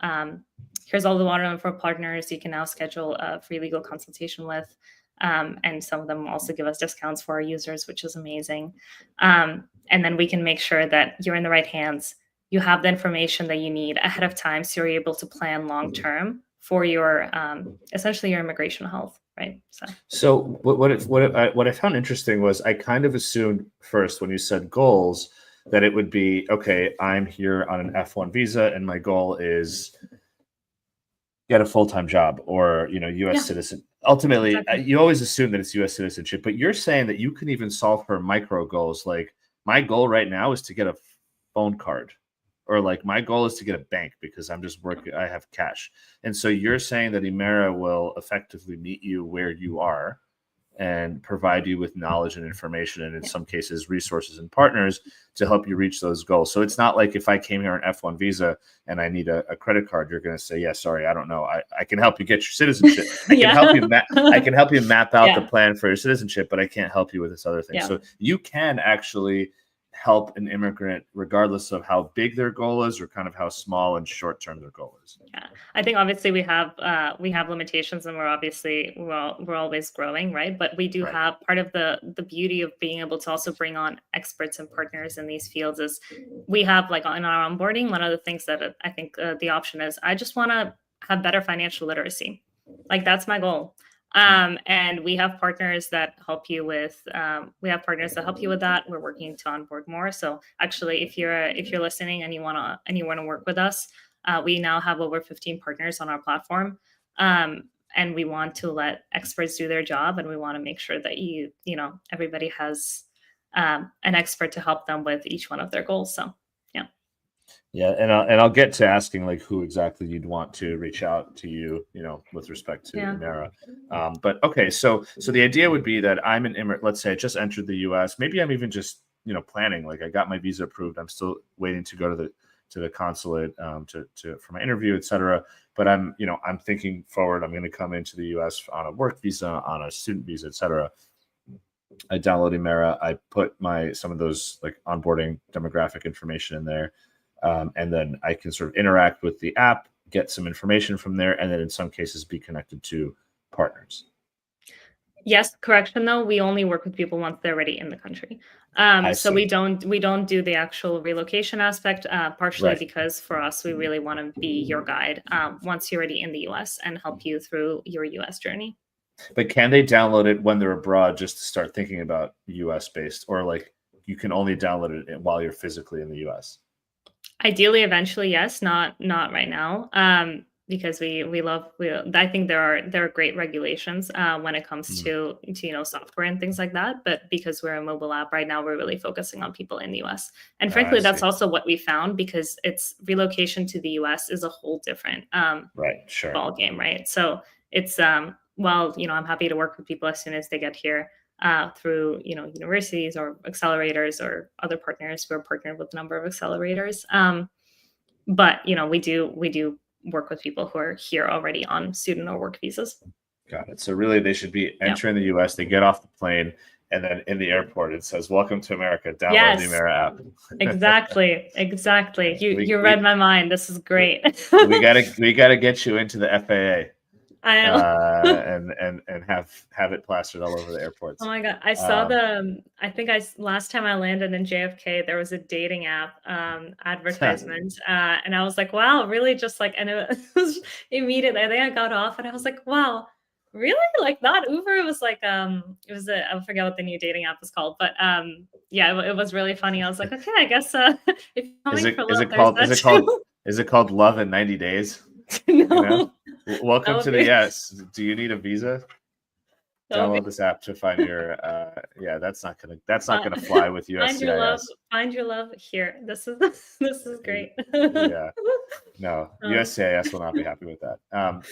Speaker 2: partners you can now schedule a free legal consultation with. And some of them also give us discounts for our users, which is amazing. And then we can make sure that you're in the right hands. You have the information that you need ahead of time, so you're able to plan long term for your essentially your immigration health, right?
Speaker 1: So what I found interesting was I kind of assumed first when you said goals that it would be, okay, I'm here on an F1 visa and my goal is get a full-time job or U.S. citizen. Ultimately, exactly. You always assume that it's U.S. citizenship, but you're saying that you can even solve for micro goals. Like my goal right now is to get a phone card, or like my goal is to get a bank because I'm just working. I have cash, and so you're saying that Imera will effectively meet you where you are and provide you with knowledge and information, and in some cases resources and partners to help you reach those goals. So it's not like if I came here on F1 visa and I need a credit card, you're going to say, yeah, sorry, I don't know. I can help you get your citizenship. I can help you I can help you map out the plan for your citizenship, but I can't help you with this other thing. So you can actually help an immigrant regardless of how big their goal is or kind of how small and short term their goal is.
Speaker 2: Yeah, I think obviously we have limitations, and we're always growing, right? But we do have part of the beauty of being able to also bring on experts and partners in these fields is we have, like, in our onboarding, one of the things that I think the option is, I just want to have better financial literacy. Like that's my goal. And we have partners that help you with that. We're working to onboard more. So actually, if you're listening and you want to work with us, we now have over 15 partners on our platform. And we want to let experts do their job, and we want to make sure that everybody has an expert to help them with each one of their goals. So
Speaker 1: yeah, and I'll get to asking like who exactly you'd want to reach out to you, with respect to Imera. But okay, so the idea would be that I'm an immigrant. Let's say I just entered the U.S. Maybe I'm even just planning. Like I got my visa approved. I'm still waiting to go to the consulate for my interview, etc. But I'm thinking forward. I'm going to come into the U.S. on a work visa, on a student visa, etc. I download Imera. I put some of those like onboarding demographic information in there. And then I can sort of interact with the app, get some information from there, and then in some cases be connected to partners.
Speaker 2: Yes, correction though, we only work with people once they're already in the country. So we don't do the actual relocation aspect, partially because for us, we really want to be your guide once you're already in the US and help you through your US journey.
Speaker 1: But can they download it when they're abroad just to start thinking about US based, or like you can only download it while you're physically in the US?
Speaker 2: Ideally, eventually, yes. Not right now, because I think there are great regulations when it comes to software and things like that. But because we're a mobile app right now, we're really focusing on people in the U.S. And frankly, that's also what we found, because it's relocation to the U.S. is a whole different ball game, right? So it's I'm happy to work with people as soon as they get here. Through universities or accelerators or other partners. We're partnered with a number of accelerators. But we do work with people who are here already on student or work visas.
Speaker 1: Got it. So really, they should be entering the U.S. They get off the plane, and then in the airport, it says, "Welcome to America. Download the
Speaker 2: Yes,
Speaker 1: Imera app."
Speaker 2: exactly. You read my mind. This is great.
Speaker 1: we gotta get you into the FAA.
Speaker 2: I know.
Speaker 1: And have it plastered all over the airports.
Speaker 2: Oh my God. I saw I think last time I landed in JFK, there was a dating app advertisement. And I was like, wow, really just like, and it was immediately, I think I got off and I was like, wow, really? Like not Uber. It was like, I forget what the new dating app was called, but yeah, it was really funny. I was like, okay, I guess if you're coming for love,
Speaker 1: is it called Love in 90 Days?
Speaker 2: No.
Speaker 1: Welcome to the yes. Do you need a visa? Download this app to find your that's not gonna fly with USCIS.
Speaker 2: Find your love here. This is great.
Speaker 1: Yeah. No, USCIS will not be happy with that.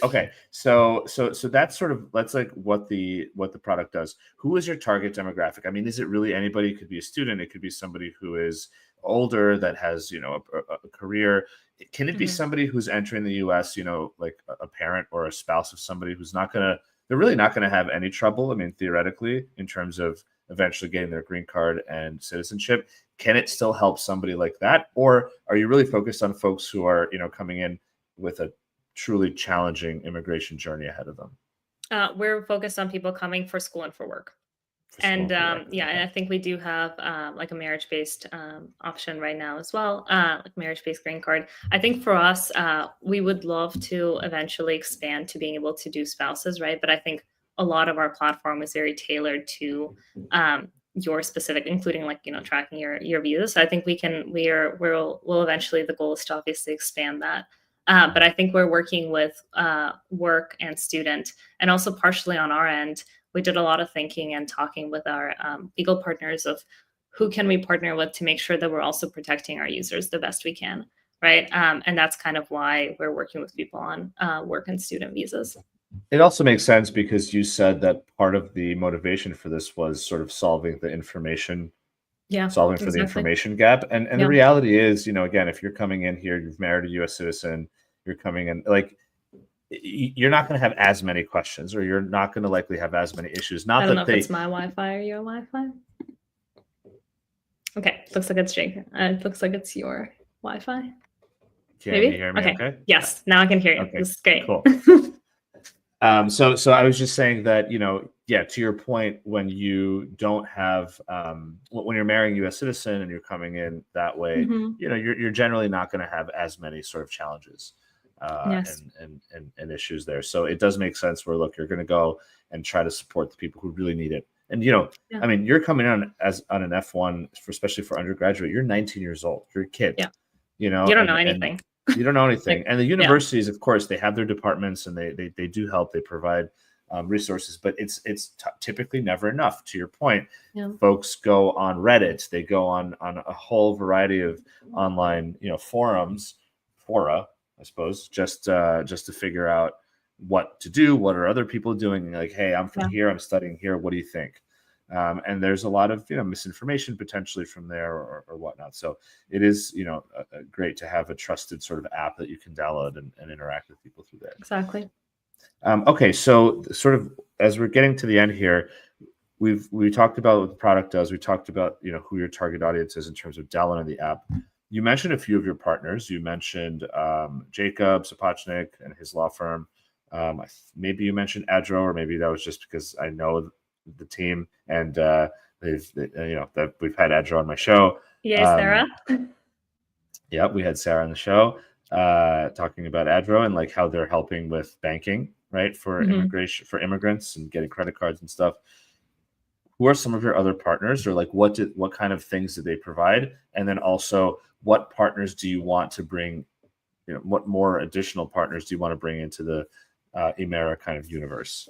Speaker 1: Okay, so that's sort of like what the product does. Who is your target demographic? I mean, is it really anybody? It could be a student. It could be somebody who is older that has a career. Can it be somebody who's entering the U.S. Like a parent or a spouse of somebody who's they're really not going to have any trouble. I mean, theoretically, in terms of eventually getting their green card and citizenship. Can it still help somebody like that? Or are you really focused on folks who are, coming in with a truly challenging immigration journey ahead of them?
Speaker 2: We're focused on people coming for school and for work. And I think we do have like a marriage-based option right now as well, like marriage-based green card. I think for us, we would love to eventually expand to being able to do spouses, right? But I think a lot of our platform is very tailored to your specific, including like tracking your visa. So I think we'll eventually, the goal is to obviously expand that. But I think we're working with work and student, and also partially on our end. We did a lot of thinking and talking with our legal partners of who can we partner with to make sure that we're also protecting our users the best we can, right? And that's kind of why we're working with people on work and student visas.
Speaker 1: It also makes sense because you said that part of the motivation for this was sort of solving the information the information gap. And the reality is, again, if you're coming in here, you've married a U.S. citizen, you're coming in, like, you're not going to have as many questions, or you're not going to likely have as many issues.
Speaker 2: I don't know if it's my Wi-Fi or your Wi-Fi. Okay, looks like it's Jake. It looks like it's your Wi-Fi.
Speaker 1: Can you hear me? Okay.
Speaker 2: Yes, now I can hear you.
Speaker 1: Okay.
Speaker 2: This is great.
Speaker 1: Cool. So I was just saying that, to your point, when you don't have, when you're marrying a U.S. citizen and you're coming in that way, you're generally not going to have as many sort of challenges and issues there. So it does make sense where, look, you're going to go and try to support the people who really need it. And, I mean, you're coming on an F1, especially for undergraduate. You're 19 years old. You're a kid.
Speaker 2: Yeah. You don't know anything.
Speaker 1: You don't know anything. And the universities, of course, they have their departments and they do help. They provide resources, but it's typically never enough. To your point, folks go on Reddit. They go on a whole variety of online, fora, I suppose, just to figure out what to do. What are other people doing? Like, hey, I'm from here. I'm studying here. What do you think? And there's a lot of misinformation potentially from there or whatnot. So it is great to have a trusted sort of app that you can download and interact with people through there.
Speaker 2: Exactly.
Speaker 1: Okay, so sort of as we're getting to the end here, we talked about what the product does. We talked about who your target audience is in terms of downloading the app. You mentioned a few of your partners. You mentioned Jacob Sapochnik and his law firm. Maybe you mentioned Adro, or maybe that was just because I know the team and that we've had Adro on my show.
Speaker 2: Yeah, Sarah.
Speaker 1: Yeah, we had Sarah on the show talking about Adro and like how they're helping with banking, right, for immigration, for immigrants and getting credit cards and stuff. Who are some of your other partners, or like what kind of things do they provide? And then also, what partners do you want to bring? What more additional partners do you want to bring into the Imera kind of universe?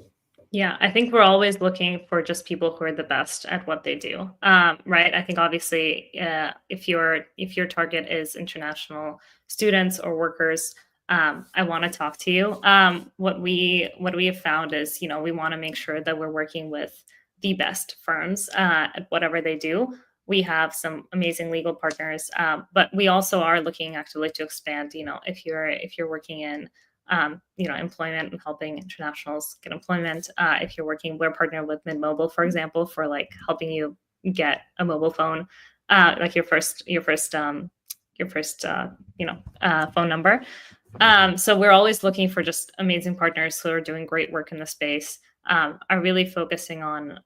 Speaker 2: Yeah, I think we're always looking for just people who are the best at what they do, right? I think obviously, if your target is international students or workers, I want to talk to you. What we have found is, we want to make sure that we're working with the best firms at whatever they do. We have some amazing legal partners, but we also are looking actively to expand. If you're working in employment and helping internationals get employment. If you're working, we're partnered with Mint Mobile, for example, for like helping you get a mobile phone, like your first phone number. So we're always looking for just amazing partners who are doing great work in the space, are really focusing on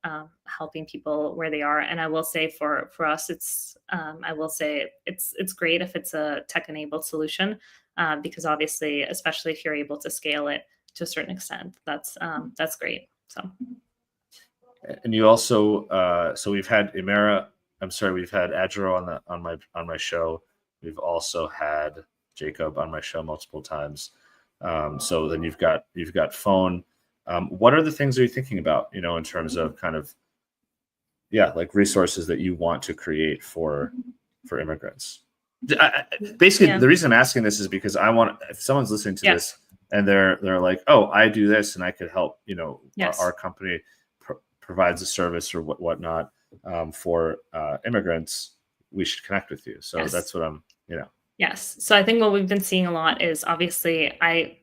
Speaker 2: helping people where they are. And I will say for us, it's great if it's a tech-enabled solution, because obviously, especially if you're able to scale it to a certain extent, that's great. So.
Speaker 1: And you also, so we've had Imera. We've had Adjuro on my show. We've also had Jacob on my show multiple times. So then you've got phone. What are the things are you thinking about, in terms of kind of, like resources that you want to create for immigrants? Basically, the reason I'm asking this is because if someone's listening to this and they're like, oh, I do this and I could help, our company provides a service or whatnot for immigrants, we should connect with you. So that's what I'm,
Speaker 2: Yes. So I think what we've been seeing a lot is, obviously, I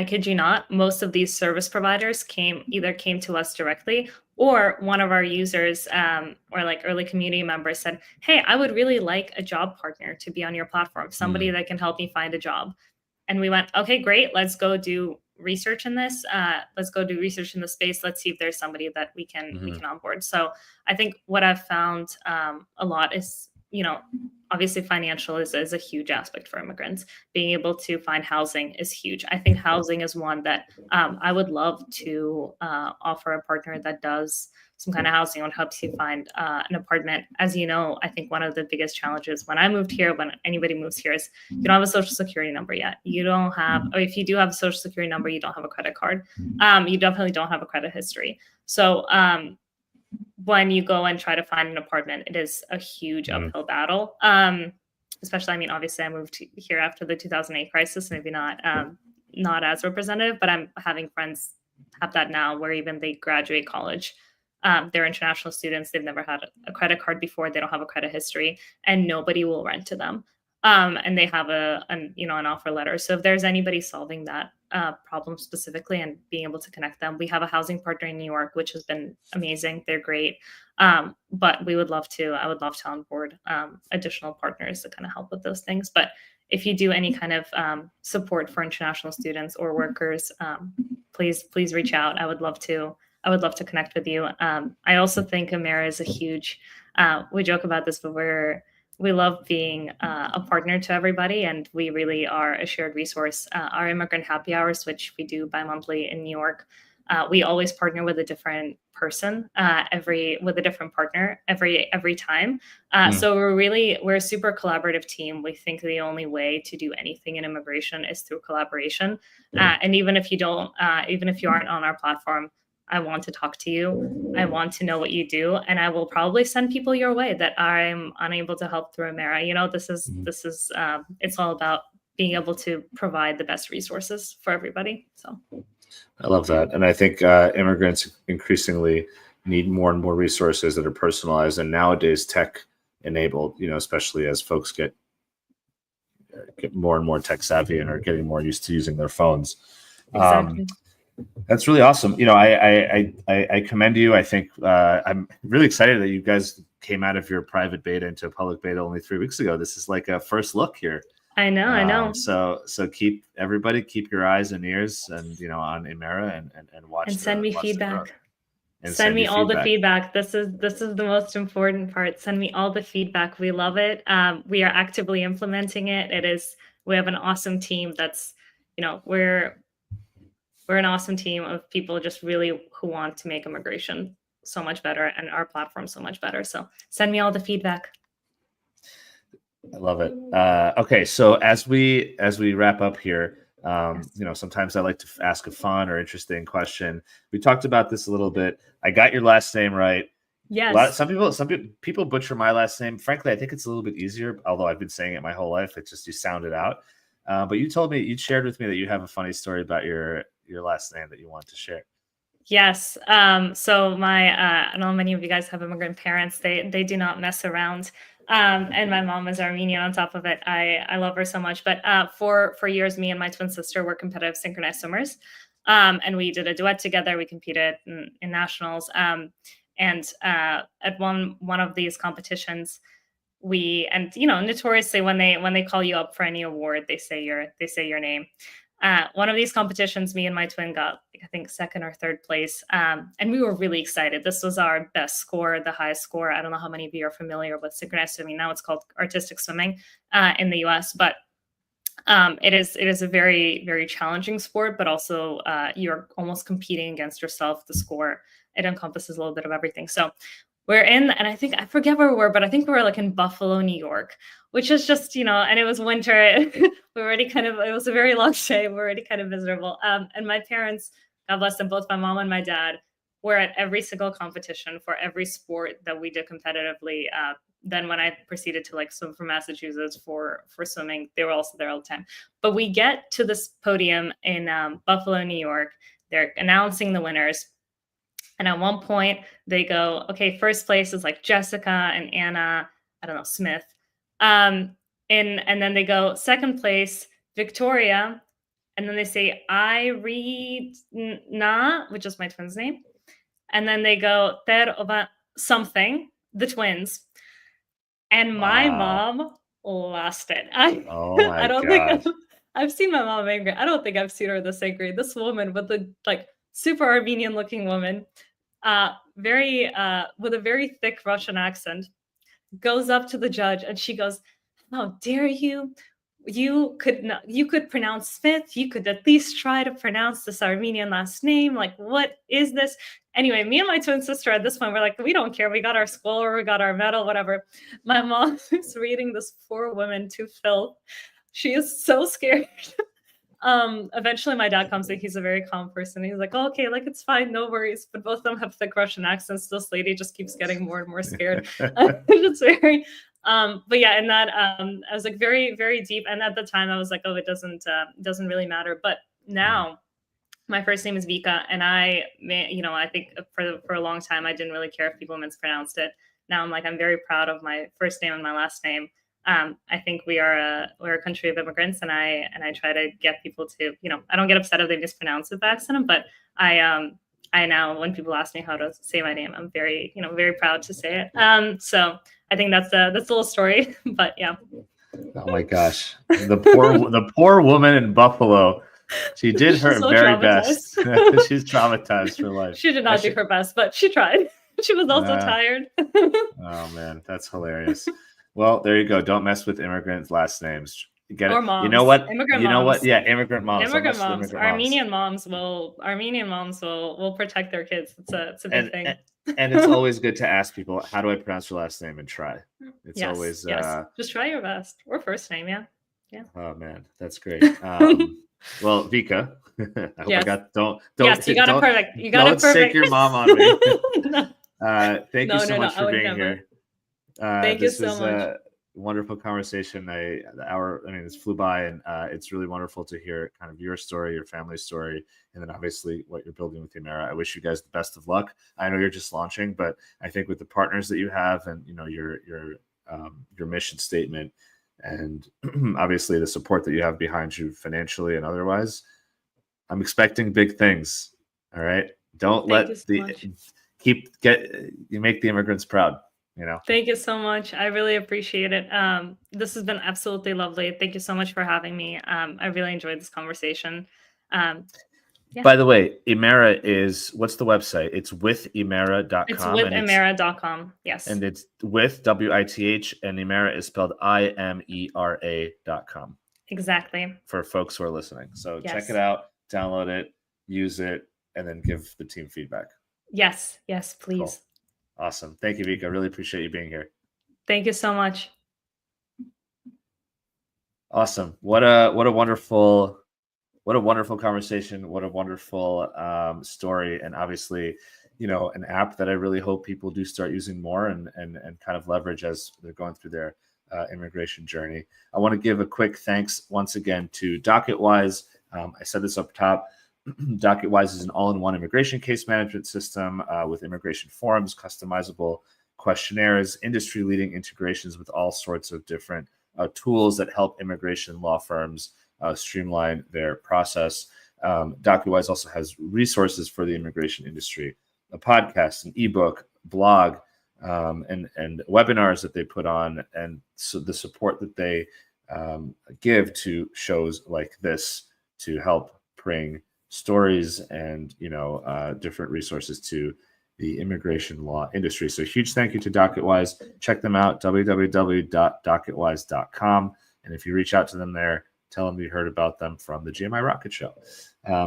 Speaker 2: kid you not, most of these service providers either came to us directly, or one of our users or like early community members said, hey, I would really like a job partner to be on your platform, somebody that can help me find a job. And we went, okay, great. Let's go do research in this. Let's go do research in the space. Let's see if there's somebody that we can onboard. So I think what I've found a lot is, obviously financial is a huge aspect for immigrants. Being able to find housing is huge. I think housing is one that I would love to offer a partner that does some kind of housing or helps you find an apartment. As you know, I think one of the biggest challenges when I moved here, when anybody moves here, is you don't have a social security number yet. You don't have, or if you do have a social security number, you don't have a credit card. You definitely don't have a credit history. So when you go and try to find an apartment, it is a huge uphill battle. Especially, I mean, obviously I moved here after the 2008 crisis, maybe not as representative, but I'm having friends have that now, where even they graduate college, they're international students, they've never had a credit card before, they don't have a credit history, and nobody will rent to them. And they have an offer letter. So if there's anybody solving that problem specifically and being able to connect them, we have a housing partner in New York, which has been amazing. They're great. But I would love to onboard additional partners to kind of help with those things. But if you do any kind of support for international students or workers, please reach out. I would love to connect with you. I also think Imera is a huge, we joke about this, but we love being a partner to everybody, and we really are a shared resource. Our immigrant happy hours, which we do bi-monthly in New York, we always partner with a different person, with a different partner every time. So we're a super collaborative team. We think the only way to do anything in immigration is through collaboration. And even if you aren't on our platform, I want to talk to you. I want to know what you do, and I will probably send people your way that I'm unable to help through Imera. This is it's all about being able to provide the best resources for everybody. So
Speaker 1: I love that, and I think immigrants increasingly need more and more resources that are personalized and nowadays tech enabled. Especially as folks get more and more tech savvy and are getting more used to using their phones.
Speaker 2: Exactly.
Speaker 1: That's really awesome. I commend you. I think I'm really excited that you guys came out of your private beta into a public beta only 3 weeks ago. This is like a first look here.
Speaker 2: I know.
Speaker 1: So keep your eyes and ears and on Imera and watch
Speaker 2: and send me feedback.
Speaker 1: Send
Speaker 2: me all the feedback. This is the most important part. Send me all the feedback. We love it. We are actively implementing it. We have an awesome team. That's we're an awesome team of people just really who want to make immigration so much better and our platform so much better. So send me all the feedback.
Speaker 1: I love it. Okay, so as we wrap up here, sometimes I like to ask a fun or interesting question. We talked about this a little bit. I got your last name right.
Speaker 2: Yes.
Speaker 1: Some people butcher my last name. Frankly, I think it's a little bit easier, although I've been saying it my whole life. It's just you sound it out. But you shared with me that you have a funny story about your last name that you want to share.
Speaker 2: Yes. So I know many of you guys have immigrant parents. They do not mess around. And my mom is Armenian on top of it. I love her so much. But for years, me and my twin sister were competitive synchronized swimmers. And we did a duet together. We competed in nationals. And at one of these competitions, notoriously when they call you up for any award, they say your name. One of these competitions, me and my twin got, I think, second or third place. And we were really excited. This was our best score, the highest score. I don't know how many of you are familiar with synchronized swimming. Now it's called artistic swimming in the US, but it is a very, very challenging sport, but also you're almost competing against yourself. The score, it encompasses a little bit of everything. So we're in, and I forget where we were, but I think we were like in Buffalo, New York, which is just, and it was winter. It was a very long day. We're already kind of miserable. And my parents, God bless them both, my mom and my dad, were at every single competition for every sport that we did competitively. Then when I proceeded to like swim for Massachusetts for swimming, they were also there all the time. But we get to this podium in Buffalo, New York. They're announcing the winners. And at one point they go, okay, first place is like Jessica and Anna, I don't know, Smith. And then they go, second place, Victoria. And then they say, Irina, which is my twin's name. And then they go, Ter-Ovanesyan, something, the twins. And my mom lost it.
Speaker 1: Oh my
Speaker 2: I don't
Speaker 1: gosh.
Speaker 2: think I've seen my mom angry. I don't think I've seen her this angry. This woman with the like super Armenian looking woman, very with a very thick Russian accent, goes up to the judge and she goes, "How dare you? You could pronounce Smith. You could at least try to pronounce this Armenian last name. Like, what is this?" Anyway, me and my twin sister at this point were like, we don't care. We got our score, we got our medal, whatever. My mom is reading this poor woman to filth. She is so scared. Eventually my dad comes in. He's a very calm person. He's like, oh, okay, like it's fine, no worries. But both of them have thick Russian accents. This lady just keeps getting more and more scared. It's very but yeah, and that I was like very, very deep. And at the time I was like, oh, it doesn't really matter. But now my first name is Vicka, and I think for a long time I didn't really care if people mispronounced it. Now I'm like, I'm very proud of my first name and my last name. I think we're a country of immigrants, and I try to get people to, I don't get upset if they mispronounce it by accident, but I now, when people ask me how to say my name, I'm very, very proud to say it. So I think that's a little story, but yeah.
Speaker 1: Oh my gosh, the poor woman in Buffalo. She did her very best. She's traumatized for life.
Speaker 2: She did not do her best, but she tried. She was also tired.
Speaker 1: Oh man, that's hilarious. Well, there you go. Don't mess with immigrants' last names. Get it?
Speaker 2: Moms.
Speaker 1: You know what?
Speaker 2: Immigrant
Speaker 1: you know
Speaker 2: moms.
Speaker 1: what? Yeah, immigrant moms.
Speaker 2: Immigrant moms. Armenian moms will protect their kids. It's a big thing.
Speaker 1: And it's always good to ask people, how do I pronounce your last name, and try. It's always
Speaker 2: just try your best. Or first name, yeah.
Speaker 1: Oh man, that's great. Well, Vicka, I hope I got don't.
Speaker 2: Yes, you got it perfect. You got it perfect.
Speaker 1: Don't sick your mom on me. Thank you so much for being here.
Speaker 2: Thank you so much.
Speaker 1: A wonderful conversation. This flew by, and it's really wonderful to hear kind of your story, your family's story, and then obviously what you're building with Imera. I wish you guys the best of luck. I know you're just launching, but I think with the partners that you have, and your mission statement, and obviously the support that you have behind you financially and otherwise, I'm expecting big things. All right, don't let you make the immigrants proud.
Speaker 2: Thank you so much. I really appreciate it. This has been absolutely lovely. Thank you so much for having me. I really enjoyed this conversation.
Speaker 1: Yeah. By the way, Imera is, what's the website? It's withimera.com.
Speaker 2: It's withimera.com. Yes.
Speaker 1: And it's with WITH, and Imera is spelled IMERA.com.
Speaker 2: Exactly.
Speaker 1: For folks who are listening. So check it out, download it, use it, and then give the team feedback.
Speaker 2: Yes, please.
Speaker 1: Cool. Awesome. Thank you, Vicka. I really appreciate you being here.
Speaker 2: Thank you so much.
Speaker 1: Awesome. What a wonderful conversation. What a wonderful story. And obviously, an app that I really hope people do start using more and kind of leverage as they're going through their immigration journey. I want to give a quick thanks once again to DocketWise. I said this up top. DocketWise is an all-in-one immigration case management system with immigration forms, customizable questionnaires, industry-leading integrations with all sorts of different tools that help immigration law firms streamline their process. DocketWise also has resources for the immigration industry, a podcast, an ebook, blog, and webinars that they put on, and so the support that they give to shows like this to help bring stories and different resources to the immigration law industry. So huge thank you to DocketWise. Check them out, www.docketwise.com. And if you reach out to them there, tell them you heard about them from the GMI Rocket Show.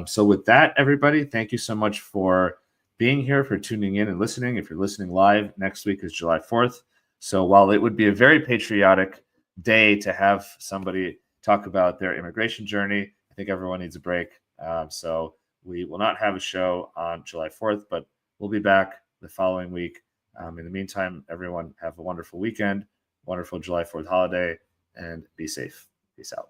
Speaker 1: So with that, everybody, thank you so much for being here, for tuning in and listening. If you're listening live, next week is July 4th. So while it would be a very patriotic day to have somebody talk about their immigration journey, I think everyone needs a break. So we will not have a show on July 4th, but we'll be back the following week. In the meantime, everyone have a wonderful weekend, wonderful July 4th holiday, and be safe. Peace out.